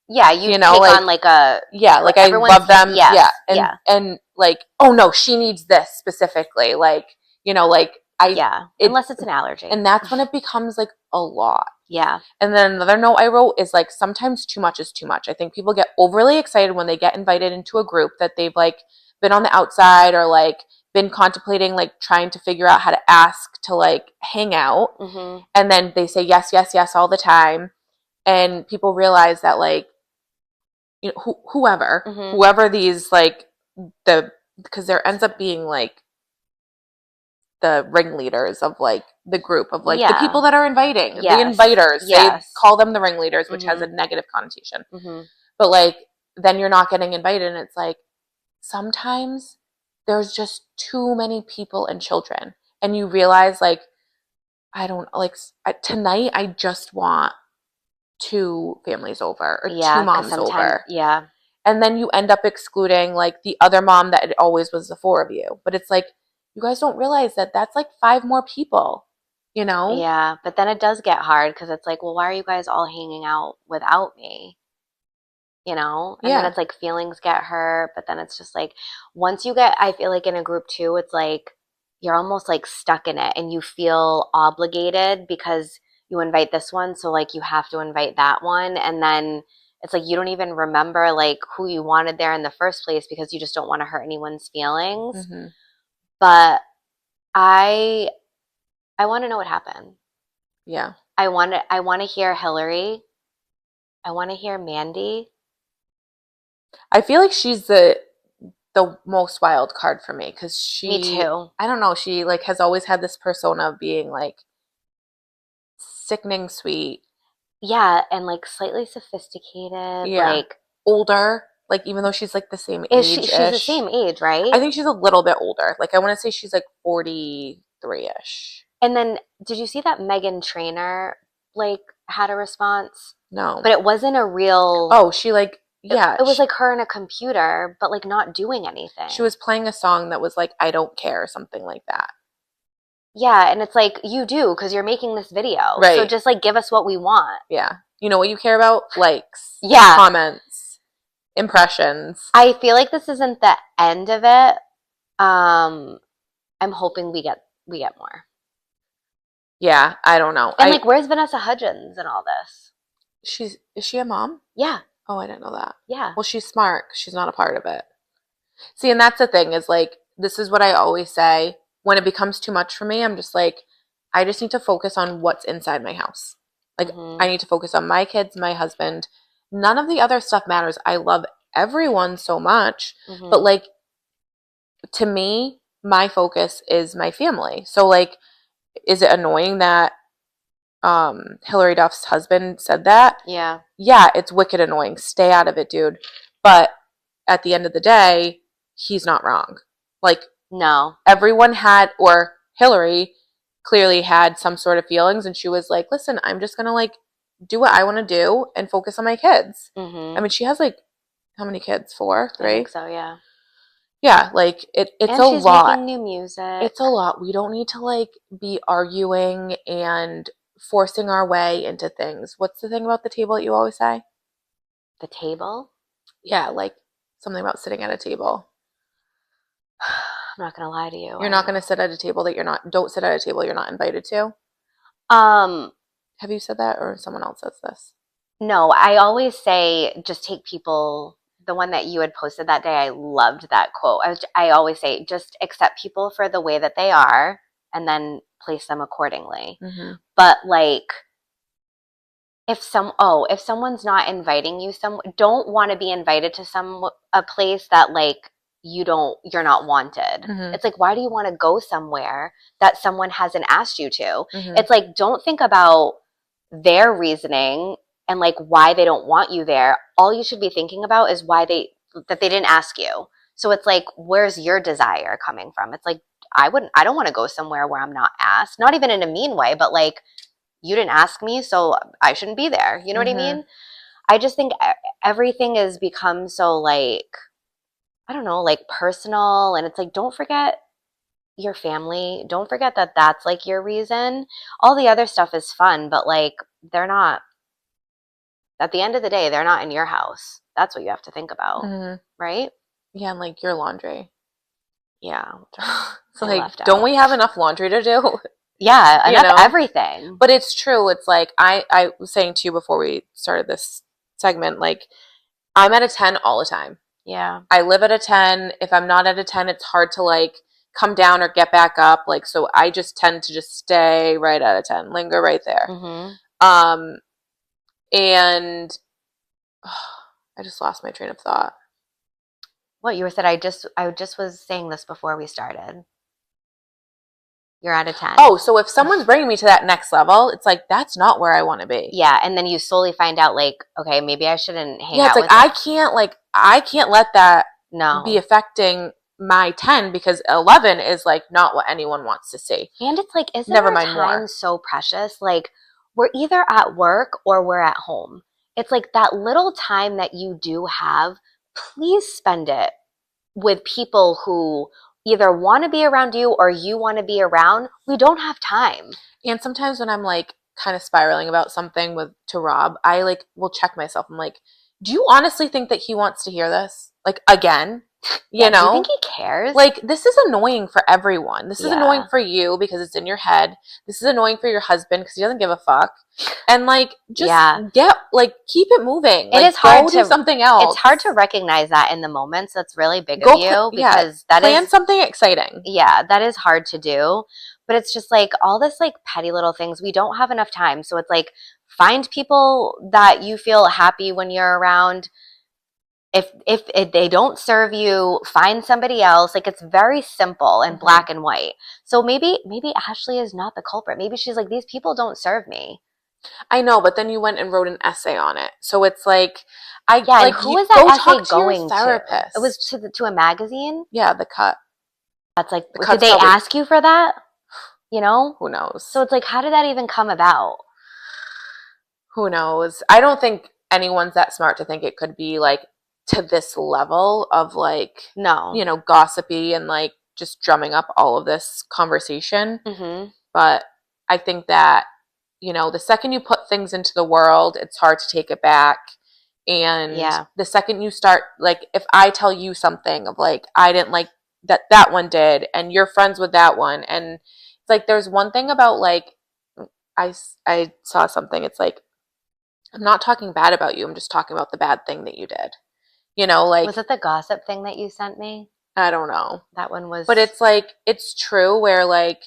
Yeah, you take on like a... Yeah, like I love them. Yes, yeah. And like, oh no, she needs this specifically. Like, like unless it's an allergy. And that's when it becomes like a lot. Yeah. And then another note I wrote is like, sometimes too much is too much. I think people get overly excited when they get invited into a group that they've like been on the outside or like been contemplating, like trying to figure out how to ask to like hang out. Mm-hmm. And then they say yes, yes, yes all the time. And people realize that like, whoever these like because there ends up being like the ringleaders of like the group of like the people that are inviting, the inviters. They call them the ringleaders, which has a negative connotation. But like then you're not getting invited, and it's like sometimes there's just too many people and children, and you realize like I don't like tonight I just want 2 families over or 2 moms over. Yeah. And then you end up excluding like the other mom that it always was the 4 of you. But it's like, you guys don't realize that that's like 5 more people, Yeah, but then it does get hard because it's like, well, why are you guys all hanging out without me? And then it's like feelings get hurt, but then it's just like once you get, I feel like in a group too, it's like you're almost like stuck in it and you feel obligated because you invite this one, so like you have to invite that one, and then It's like you don't even remember like who you wanted there in the first place because you just don't want to hurt anyone's feelings. Mm-hmm. But I want to know what happened. Yeah. I want to hear Hillary. I want to hear Mandy. I feel like she's the most wild card for me because Me too. I don't know, she like has always had this persona of being like sickening sweet. Yeah, and like slightly sophisticated, Yeah. like Older, like even though she's like the same age-ish. she's the same age, right? I think she's a little bit older. Like I want to say she's like 43-ish. And then did you see that Megan Trainor like had a response? No. But it wasn't a real Oh, she like yeah. It was like her in a computer, but like not doing anything. She was playing a song that was like I don't care or something like that. Yeah, and it's like you do because you're making this video. Right. So just like give us what we want. Yeah. You know what you care about? Likes. Yeah. Comments. Impressions. I feel like this isn't the end of it. I'm hoping we get more. Yeah, I don't know. And like where's Vanessa Hudgens and all this? Is she a mom? Yeah. Oh, I didn't know that. Yeah. Well, she's smart. She's not a part of it. See, and that's the thing is like, this is what I always say. When it becomes too much for me, I'm just like, I just need to focus on what's inside my house. Like, I need to focus on my kids, my husband. None of the other stuff matters. I love everyone so much. But like, to me, my focus is my family. So like, is it annoying that Hillary Duff's husband said that? Yeah. Yeah, it's wicked annoying. Stay out of it, dude. But at the end of the day, he's not wrong. Like, no. Everyone had, or Hillary clearly had some sort of feelings, and she was like, listen, I'm just going to like do what I want to do and focus on my kids. I mean, she has like, how many kids? 4? 3? I think so, yeah. Yeah, like it's and a she's lot. Making new music. It's a lot. We don't need to like be arguing and forcing our way into things. What's the thing about the table that you always say? The table? Yeah, like something about sitting at a table. I'm not gonna lie to you. You're not gonna sit at a table that don't sit at a table you're not invited to. Have you said that, or someone else says this? No, I always say just take people. The one that you had posted that day, I loved that quote. I always say just accept people for the way that they are, and then place them accordingly. But like, if someone's not inviting you, don't want to be invited to a place that like you're not wanted. It's like, why do you want to go somewhere that someone hasn't asked you to? It's like, don't think about their reasoning and like why they don't want you there. All you should be thinking about is that they didn't ask you. So it's like, where's your desire coming from? It's like, I don't want to go somewhere where I'm not asked, not even in a mean way, but like, you didn't ask me, so I shouldn't be there. You know what I mean? I just think everything has become so like, I don't know, like personal. And it's like, don't forget your family. Don't forget that that's like your reason. All the other stuff is fun, but like, they're not, at the end of the day, they're not in your house. That's what you have to think about, right? Yeah, and like your laundry. Yeah. So like, don't we have enough laundry to do? Yeah, enough everything. But it's true. It's like, I was saying to you before we started this segment, like, I'm at a 10 all the time. Yeah. I live at a 10. If I'm not at a 10, it's hard to like come down or get back up. Like, so I just tend to just stay right at a 10, linger right there. And I just lost my train of thought. What you said? I just was saying this before we started. You're at a 10. Oh, so if someone's bringing me to that next level, it's like, that's not where I want to be. Yeah, and then you slowly find out, like, okay, maybe I shouldn't hang out. Yeah, it's like, I can't let that be affecting my 10 because 11 is like not what anyone wants to see. And it's like, isn't our time so precious? Like, we're either at work or we're at home. It's like that little time that you do have, please spend it with people who either want to be around you or you want to be around. We don't have time. And sometimes when I'm like kind of spiraling about something to Rob, I like will check myself. I'm like, do you honestly think that he wants to hear this? Like, again? You Do you know? think he cares? Like, this is annoying for everyone. This is annoying Yeah. for you because it's in your head. This is annoying for your husband because he doesn't give a fuck. And like, just Yeah. keep it moving. It Like, is go hard do to something it's else. hard to recognize that in the moment. So that's really big of Go you yeah, because that plan is something exciting. yeah, that is hard to do. But it's just like all this like petty little things. We don't have enough time. So it's like find people that you feel happy when you're around. If they don't serve you, find somebody else. Like it's very simple and black and white. So maybe Ashley is not the culprit. Maybe she's like, these people don't serve me. I know, but then you went and wrote an essay on it. So it's like, I Yeah, and like who you was that go essay talk to your going to? It was therapist. to a magazine. Yeah, the cut. That's like, The did cut's they probably, ask you for that? You know? who So knows? it's like, how did that even come about? Who knows? I don't think anyone's that smart to think it could be like to this level of like, No. gossipy and like just drumming up all of this conversation. Mm-hmm. But I think that, the second you put things into the world, it's hard to take it back. And Yeah. the second you start, like, if I tell you something of like, I didn't like that one did, and you're friends with that one, and it's like, there's one thing about like, I saw something, it's like, I'm not talking bad about you. I'm just talking about the bad thing that you did. Like, Was it the gossip thing that you sent me? I don't know. That one was. But it's like, it's true where like,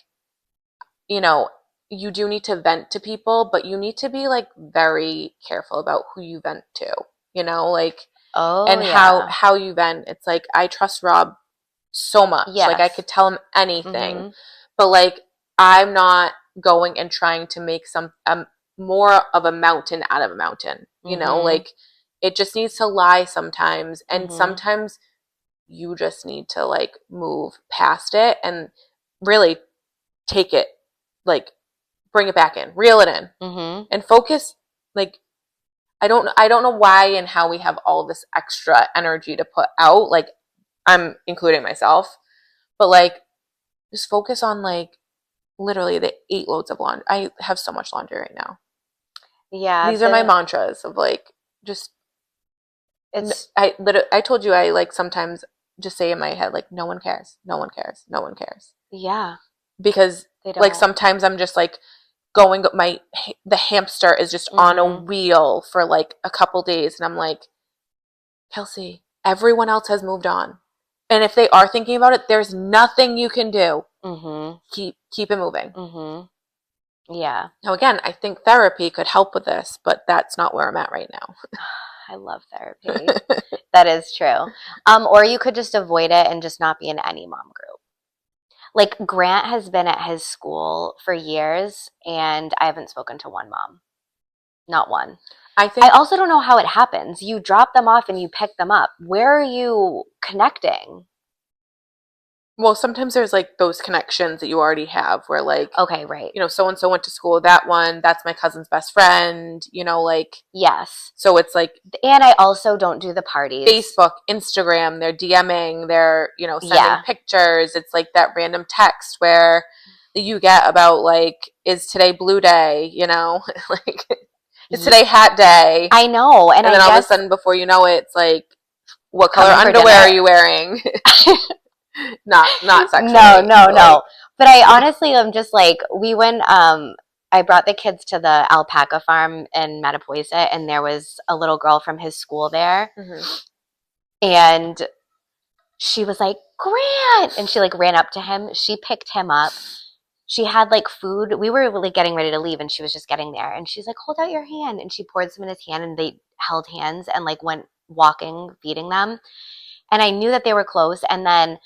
you know, you do need to vent to people, but you need to be like very careful about who you vent to, like, Oh and how yeah. how you vent. It's like I trust Rob so much. Like I Yes. could tell him anything, Mm-hmm. but like I'm not going and trying to make more of a mountain out of a mountain. Mm-hmm. Like it just needs to lie sometimes, and Mm-hmm. sometimes you just need to like move past it and really take it, like bring it back in, reel it in, Mm-hmm. and focus. Like I don't know why and how we have all this extra energy to put out. Like I'm including myself, but like just focus on like literally the 8 loads of laundry. I have so much laundry right now. Yeah. These are my mantras of like just. It's I told you I like sometimes just say in my head like no one cares, no one cares, no one cares, yeah. because They like don't. sometimes I'm just like going, the hamster is just on a Mm-hmm. wheel for like a couple days, and I'm like, Kelsey, everyone else has moved on, and if they are thinking about it, there's nothing you can do. Mm-hmm. Keep it moving. Mm-hmm. Yeah. Now again, I think therapy could help with this, but that's not where I'm at right now. I love therapy. That is true. Or you could just avoid it and just not be in any mom group. Like Grant has been at his school for years and I haven't spoken to one mom. Not one. I I think also don't know how it happens. You drop them off and you pick them up. Where are you connecting? well, sometimes there's like those connections that you already have where like, Okay, right. so and so went to school with that one, that's my cousin's best friend, like, Yes. so it's like And I also don't do the parties. Facebook, Instagram, they're DMing, they're, sending Yeah. pictures. It's like that random text where you get about like, is today blue day, like, is today hat day? I know. And And I then all of a guess sudden before you know it, it's like, what color coming for underwear are dinner. you wearing? Not No, sexually. no, But no. like, But I honestly am just like we went I brought the kids to the alpaca farm in Mattapoisett and there was a little girl from his school there mhm. and she was like, Grant, and she like ran up to him. She picked him up. She had like food. We were really getting ready to leave and she was just getting there and she's like, hold out your hand, and she poured some in his hand and they held hands and like went walking feeding them, and I knew that they were close. And then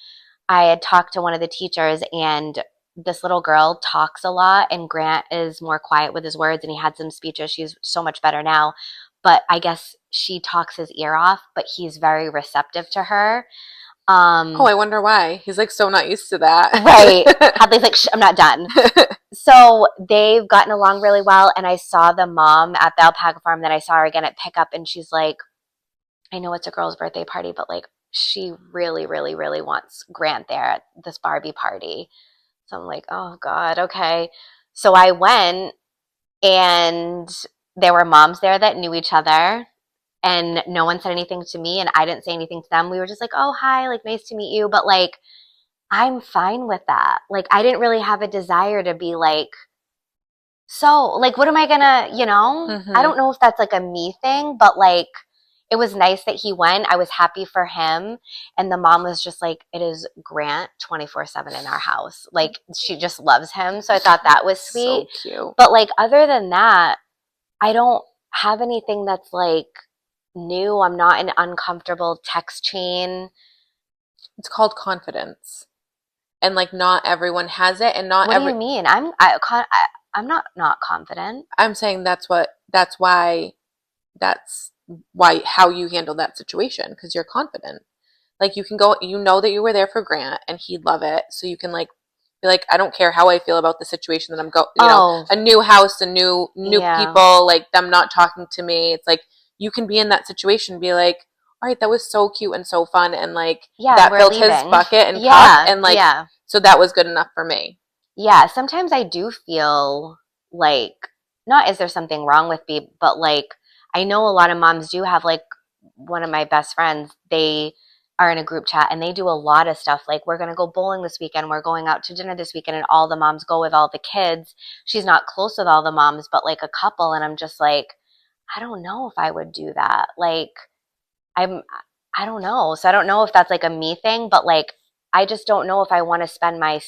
I had talked to one of the teachers and this little girl talks a lot and Grant is more quiet with his words and he had some speeches. She's so much better now. But I guess she talks his ear off, but he's very receptive to her. Oh, I wonder why. He's like so not used to that. Right. Hadley's like, I'm not done. So they've gotten along really well. And I saw the mom at the alpaca farm. Then I saw her again at pickup and she's like, I know it's a girl's birthday party, but like she really, really, really wants Grant there at this Barbie party. So I'm like, oh God, okay. So I went and there were moms there that knew each other. and no one said anything to me and I didn't say anything to them. We were just like, oh, hi, like, nice to meet you. But like, I'm fine with that. Like, I didn't really have a desire to be like, so, like, what am I gonna, I don't know if that's like a me thing, but like, it was nice that he went. I was happy for him. And the mom was just like, it is Grant 24/7 in our house. Like, she just loves him. So I thought that was sweet. So cute. But like, other than that, I don't have anything that's like new. I'm not an uncomfortable text chain. It's called confidence. And like not everyone has it, and not What do you mean? I'm not confident. I'm saying that's why how you handle that situation, because you're confident. Like you can go, you know that you were there for Grant and he'd love it, so you can like be like, I don't care how I feel about the situation that I'm a new house, and new people, like them not talking to me. It's like you can be in that situation and be like, all right, that was so cute and so fun, and like that filled his bucket and cup, and like so that was good enough for me. Yeah, sometimes I do feel like, not is there something wrong with me, but like I know a lot of moms do have, like, one of my best friends, they are in a group chat and they do a lot of stuff like, we're going to go bowling this weekend, we're going out to dinner this weekend, and all the moms go with all the kids. She's not close with all the moms, but like a couple, and I'm just like, I don't know if I would do that. Like, I don't know. So I don't know if that's like a me thing, but like I just don't know if I want to spend my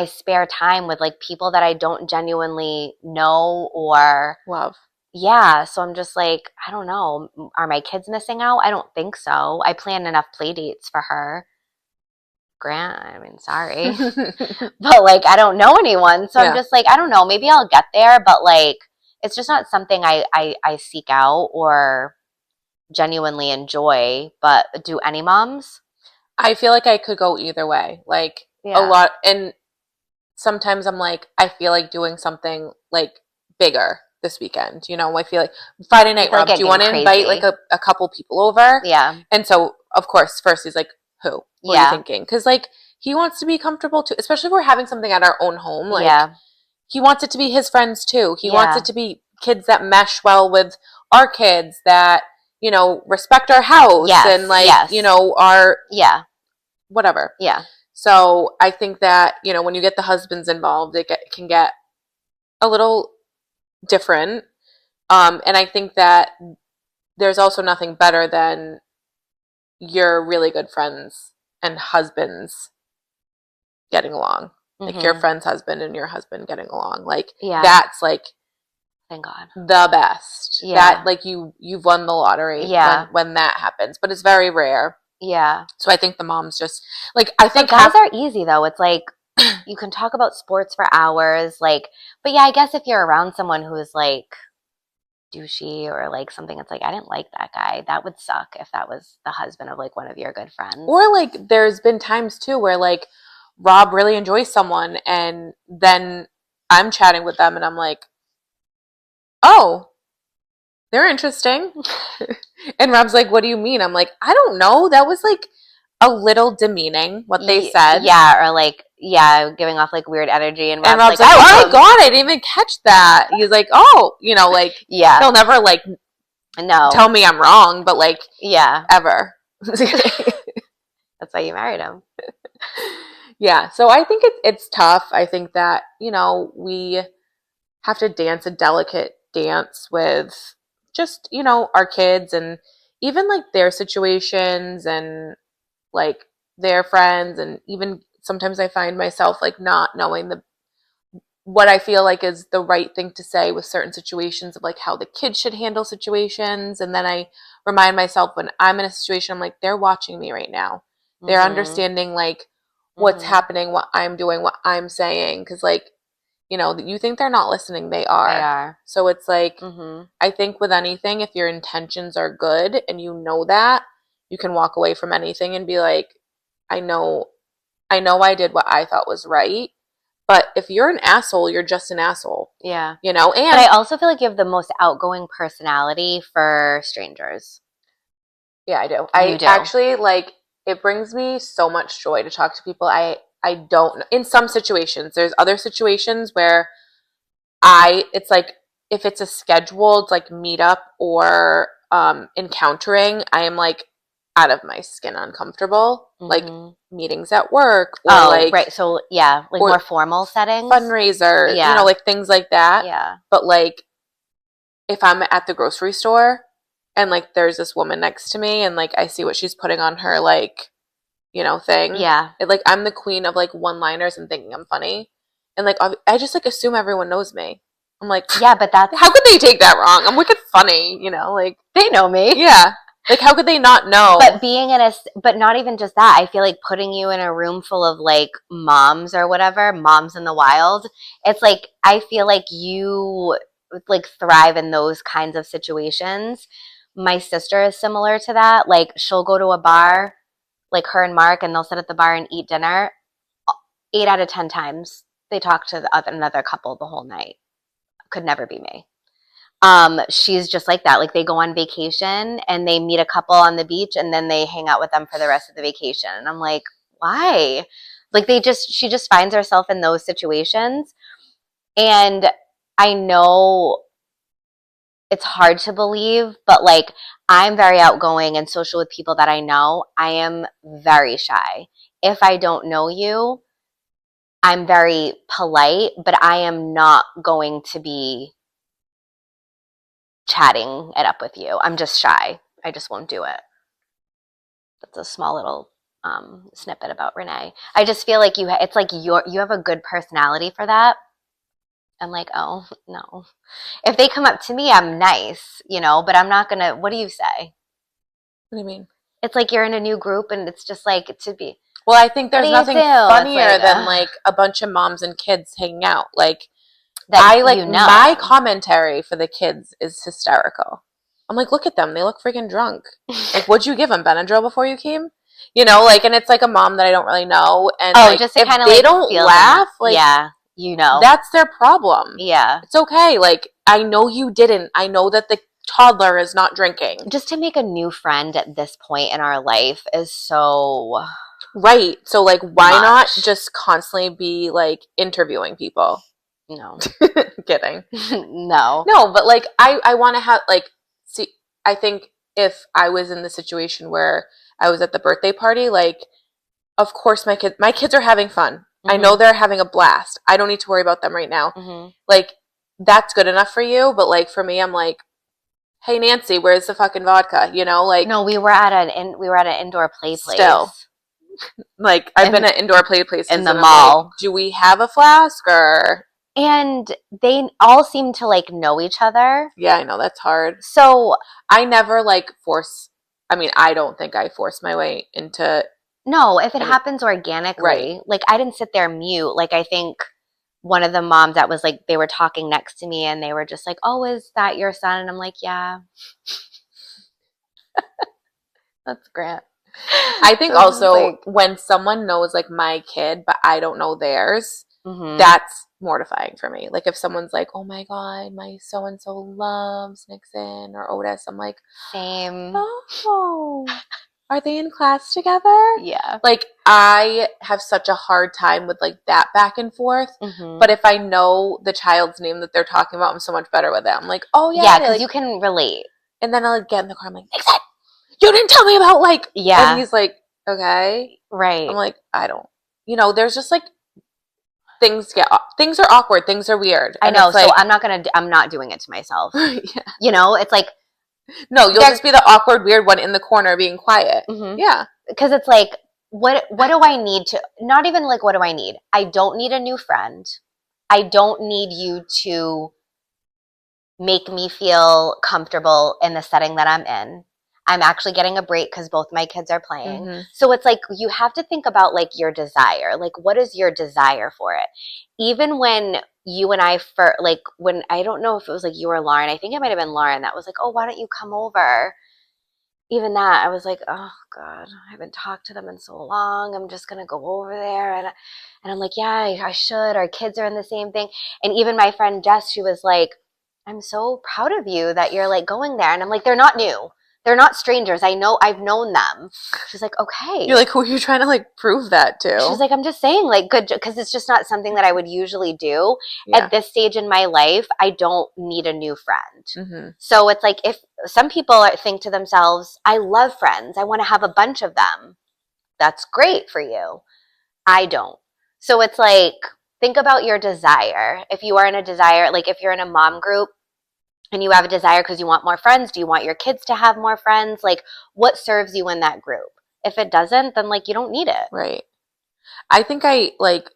spare time with like people that I don't genuinely know or love. Yeah, so I'm just like, I don't know. Are my kids missing out? I don't think so. I planned enough play dates for her. Grant, I mean, sorry. But like, I don't know anyone. So I'm just like, I don't know. Maybe I'll get there, but like, it's just not something I seek out or genuinely enjoy. But do any moms? I feel like I could go either way. Like a lot, and sometimes I'm like, I feel like doing something like bigger this weekend. I feel like Friday night, Rob, do you want to invite like a couple people over? Yeah. And so, of course, first he's like, who? What are you thinking? Because like he wants to be comfortable too, especially if we're having something at our own home. Like he wants it to be his friends too. He wants it to be kids that mesh well with our kids, that respect our house, and like our whatever. Yeah. So I think that when you get the husbands involved, it can get a little different. And I think that there's also nothing better than your really good friends and husbands getting along. Like your friend's husband and your husband getting along. Like that's like, thank God, the best. That like you've won the lottery when that happens. But it's very rare. Yeah. So I think the moms just like, I think guys are easy though. It's like you can talk about sports for hours, like, but yeah, I guess if you're around someone who's like douchey or like something, it's like, I didn't like that guy. That would suck if that was the husband of like one of your good friends. Or like there's been times too where like Rob really enjoys someone, and then I'm chatting with them and I'm like, oh, they're interesting. And Rob's like, what do you mean? I'm like, I don't know. That was like a little demeaning what they said. Yeah, or like, giving off like weird energy. And Rob's like, oh my God, I didn't even catch that. He's like, oh, like, he'll never like tell me I'm wrong, but like, ever. That's why you married him. Yeah, so I think it's tough. I think that, we have to dance a delicate dance with just, our kids, and even like their situations and like their friends, and even sometimes I find myself like not knowing what I feel like is the right thing to say with certain situations, of like how the kids should handle situations. And then I remind myself when I'm in a situation, I'm like, they're watching me right now. They're understanding like what's happening, what I'm doing, what I'm saying. Because like, you think they're not listening, they are. They are. So it's like, I think with anything, if your intentions are good and that, you can walk away from anything and be like, I know I did what I thought was right. But if you're an asshole, you're just an asshole. Yeah. And but I also feel like you have the most outgoing personality for strangers. Yeah, I do. I do. Actually, like, it brings me so much joy to talk to people. I don't, in some situations, there's other situations where it's like, if it's a scheduled like meetup or encountering, I am like out of my skin uncomfortable. Like meetings at work or like right. So yeah, like or more formal settings, fundraiser, yeah, like things like that. Yeah. But like if I'm at the grocery store and like there's this woman next to me and like I see what she's putting on her like thing. Yeah. Like I'm the queen of like one-liners and thinking I'm funny. And like I just like assume everyone knows me. I'm like, yeah, but that's how could they take that wrong? I'm wicked funny, like they know me. Yeah. Like how could they not know? But but not even just that. I feel like putting you in a room full of like moms or whatever, moms in the wild. It's like I feel like you like thrive in those kinds of situations. My sister is similar to that. Like she'll go to a bar, like her and Mark, and they'll sit at the bar and eat dinner. 8 out of 10 times they talk to another couple the whole night. Could never be me. She's just like that. Like they go on vacation and they meet a couple on the beach and then they hang out with them for the rest of the vacation. And I'm like, why? Like she just finds herself in those situations. And I know it's hard to believe, but like I'm very outgoing and social with people that I know. I am very shy. If I don't know you, I'm very polite, but I am not going to be chatting it up with you. I'm just shy. I just won't do it. That's a small little snippet about Renee. I just feel like it's like you have a good personality for that. I'm like, oh, no. If they come up to me, I'm nice, but I'm not going to, what do you say? What do you mean? It's like you're in a new group and it's just like to be. Well, I think there's nothing funnier than like a bunch of moms and kids hanging out. Like, my commentary for the kids is hysterical. I'm like, look at them. They look freaking drunk. Like, what'd you give them? Benadryl before you came? And it's like a mom that I don't really know. And just if they don't laugh, yeah, that's their problem. Yeah. It's okay. Like, I know you didn't. I know that the toddler is not drinking. Just to make a new friend at this point in our life is so... Right. So, like, why not just constantly be, like, interviewing people? No. Kidding. No. No, but, like, I want to have, like, see, I think if I was in the situation where I was at the birthday party, like, of course my kids are having fun. I know they're having a blast. I don't need to worry about them right now. Like, that's good enough for you, but, like, for me, I'm like, hey, Nancy, where's the fucking vodka? Like... No, we were at an indoor play place. Still. Like, I've been at indoor play places. In the mall. Like, do we have a flask or... And they all seem to, like, know each other. Yeah, I know. That's hard. So... I never, like, I don't think I force my way into... No, if it happens organically. Right. Like, I didn't sit there mute. Like, I think one of the moms that was, like, they were talking next to me and they were just like, oh, is that your son? And I'm like, yeah. That's Grant. I think so also like, when someone knows like my kid, but I don't know theirs, that's mortifying for me. Like if someone's like, oh my God, my so-and-so loves Nixon or Otis, I'm like, same. Oh, are they in class together? Yeah. Like I have such a hard time with like that back and forth. But if I know the child's name that they're talking about, I'm so much better with it. I'm like, oh yeah. Yeah, because you can relate. And then I'll get in the car, I'm like, Nixon! You didn't tell me about like, yeah. And he's like, okay. Right. I'm like, I don't, there's just like, things are awkward. Things are weird. I know. So I'm not doing it to myself. Yeah. It's like, no, you'll just be the awkward, weird one in the corner being quiet. Yeah. Because it's like, what do I need to, not even like, what do I need? I don't need a new friend. I don't need you to make me feel comfortable in the setting that I'm in. I'm actually getting a break because both my kids are playing. So it's like you have to think about like your desire. Like what is your desire for it? Even when you and I, when I don't know if it was like you or Lauren, I think it might have been Lauren that was like, oh, why don't you come over? Even that, I was like, oh God, I haven't talked to them in so long. I'm just going to go over there. And I'm like, yeah, I should. Our kids are in the same thing. And even my friend Jess, she was like, I'm so proud of you that you're like going there. And I'm like, they're not new. They're not strangers. I know, I've known them. She's like, okay. You're like, who are you trying to like prove that to? She's like, I'm just saying, like, good, because it's just not something that I would usually do. Yeah. At this stage in my life, I don't need a new friend. Mm-hmm. So it's like, if some people think to themselves, I love friends, I want to have a bunch of them. That's great for you. I don't. So it's like, think about your desire. If you are in a desire, like if you're in a mom group and you have a desire because you want more friends, do you want your kids to have more friends? Like, what serves you in that group? If it doesn't, then like you don't need it. Right. I think I like,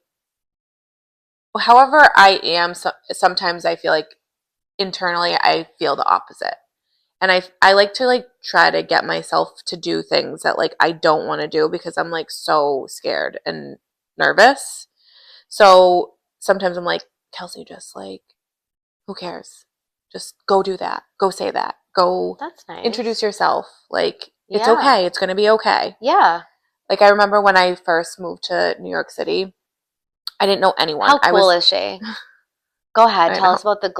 however I am, sometimes I feel like internally I feel the opposite. And I like to like try to get myself to do things that like I don't want to do because I'm like so scared and nervous. So sometimes I'm like, Kelsey, just like, who cares? Just go do that. Go say that. Go That's nice. Introduce yourself. Like, it's Yeah. okay. It's going to be okay. Yeah. Like, I remember when I first moved to New York City, I didn't know anyone. How cool is she? Go ahead. Tell us about the...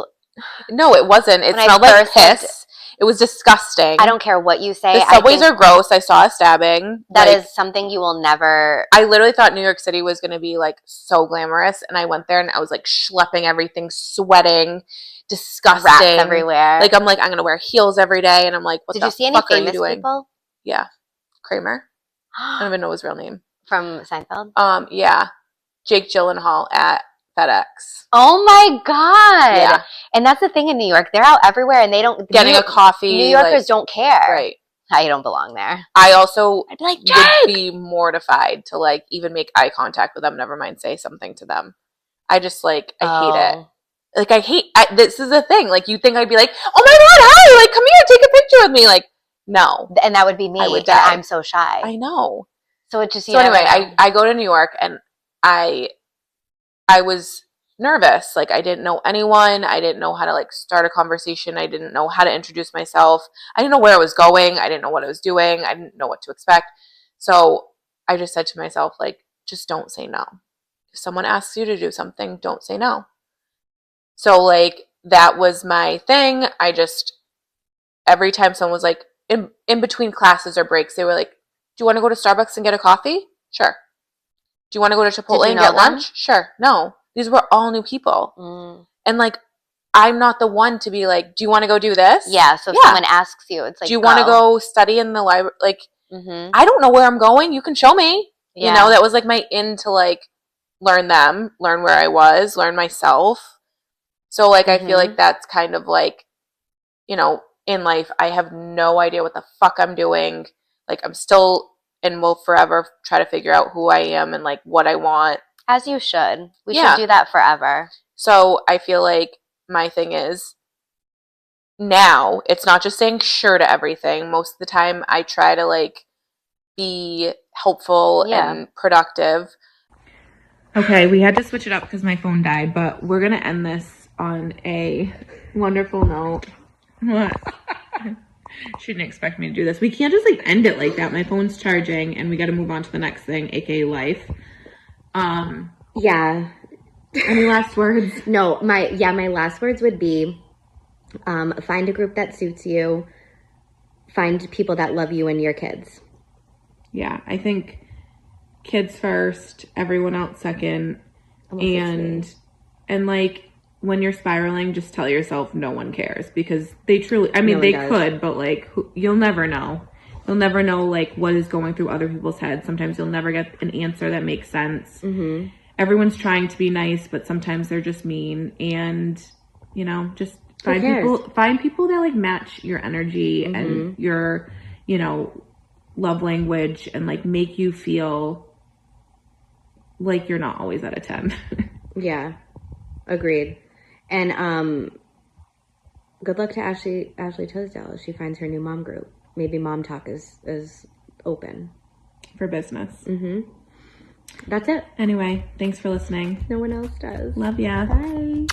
No, it wasn't. It smelled like piss. It was disgusting. I don't care what you say. The subways are gross. I saw a stabbing. That is something you will never... I literally thought New York City was going to be, like, so glamorous. And I went there and I was, like, schlepping everything, sweating, disgusting. Rats everywhere. Like, I'm going to wear heels every day. And I'm like, what the fuck are you doing? Did you see any famous people? Yeah. Kramer. I don't even know his real name. From Seinfeld? Yeah. Jake Gyllenhaal at FedEx. Oh my God. Yeah. And that's the thing in New York. They're out everywhere and they don't... Getting a coffee. New Yorkers don't care. Right. I don't belong there. I also I'd be like, would be mortified to like even make eye contact with them, never mind say something to them. I just like, I hate it. Like this is the thing. Like you think I'd be like, oh my God, hi, like come here, take a picture with me. Like, no. And that would be me. I would die. I'm so shy. I know. So it just, so anyway, I go to New York and I was nervous. Like I didn't know anyone. I didn't know how to like start a conversation. I didn't know how to introduce myself. I didn't know where I was going. I didn't know what I was doing. I didn't know what to expect. So I just said to myself, like, just don't say no. If someone asks you to do something, don't say no. So like that was my thing. I just, every time someone was like in between classes or breaks, they were like, do you want to go to Starbucks and get a coffee? Sure. Do you want to go to Chipotle and get lunch? Sure. No. These were all new people. Mm. And, like, I'm not the one to be like, do you want to go do this? Yeah, so if someone asks you, it's like, do you want to go study in the library? Like, I don't know where I'm going. You can show me. Yeah. You know, that was, like, my in to, like, learn them, learn where I was, learn myself. So, like, I feel like that's kind of, like, you know, in life, I have no idea what the fuck I'm doing. Like, I'm still and will forever try to figure out who I am and, like, what I want. As you should. We should do that forever. So I feel like my thing is now it's not just saying sure to everything. Most of the time I try to like be helpful and productive. Okay, we had to switch it up because my phone died, but we're going to end this on a wonderful note. What? Shouldn't expect me to do this. We can't just like end it like that. My phone's charging and we got to move on to the next thing, aka life. Yeah. Any last words? No, my last words would be, find a group that suits you, find people that love you and your kids. Yeah, I think kids first, everyone else second, and like when you're spiraling, just tell yourself no one cares because they truly, I mean, they could, but like you'll never know. You'll never know, like, what is going through other people's heads. Sometimes you'll never get an answer that makes sense. Mm-hmm. Everyone's trying to be nice, but sometimes they're just mean. And, you know, just find people that, like, match your energy and your, you know, love language and, like, make you feel like you're not always at a 10. Yeah. Agreed. And good luck to Ashley Tisdale as she finds her new mom group. Maybe Mom Talk is open. For business. Mm-hmm. That's it. Anyway, thanks for listening. No one else does. Love ya. Bye.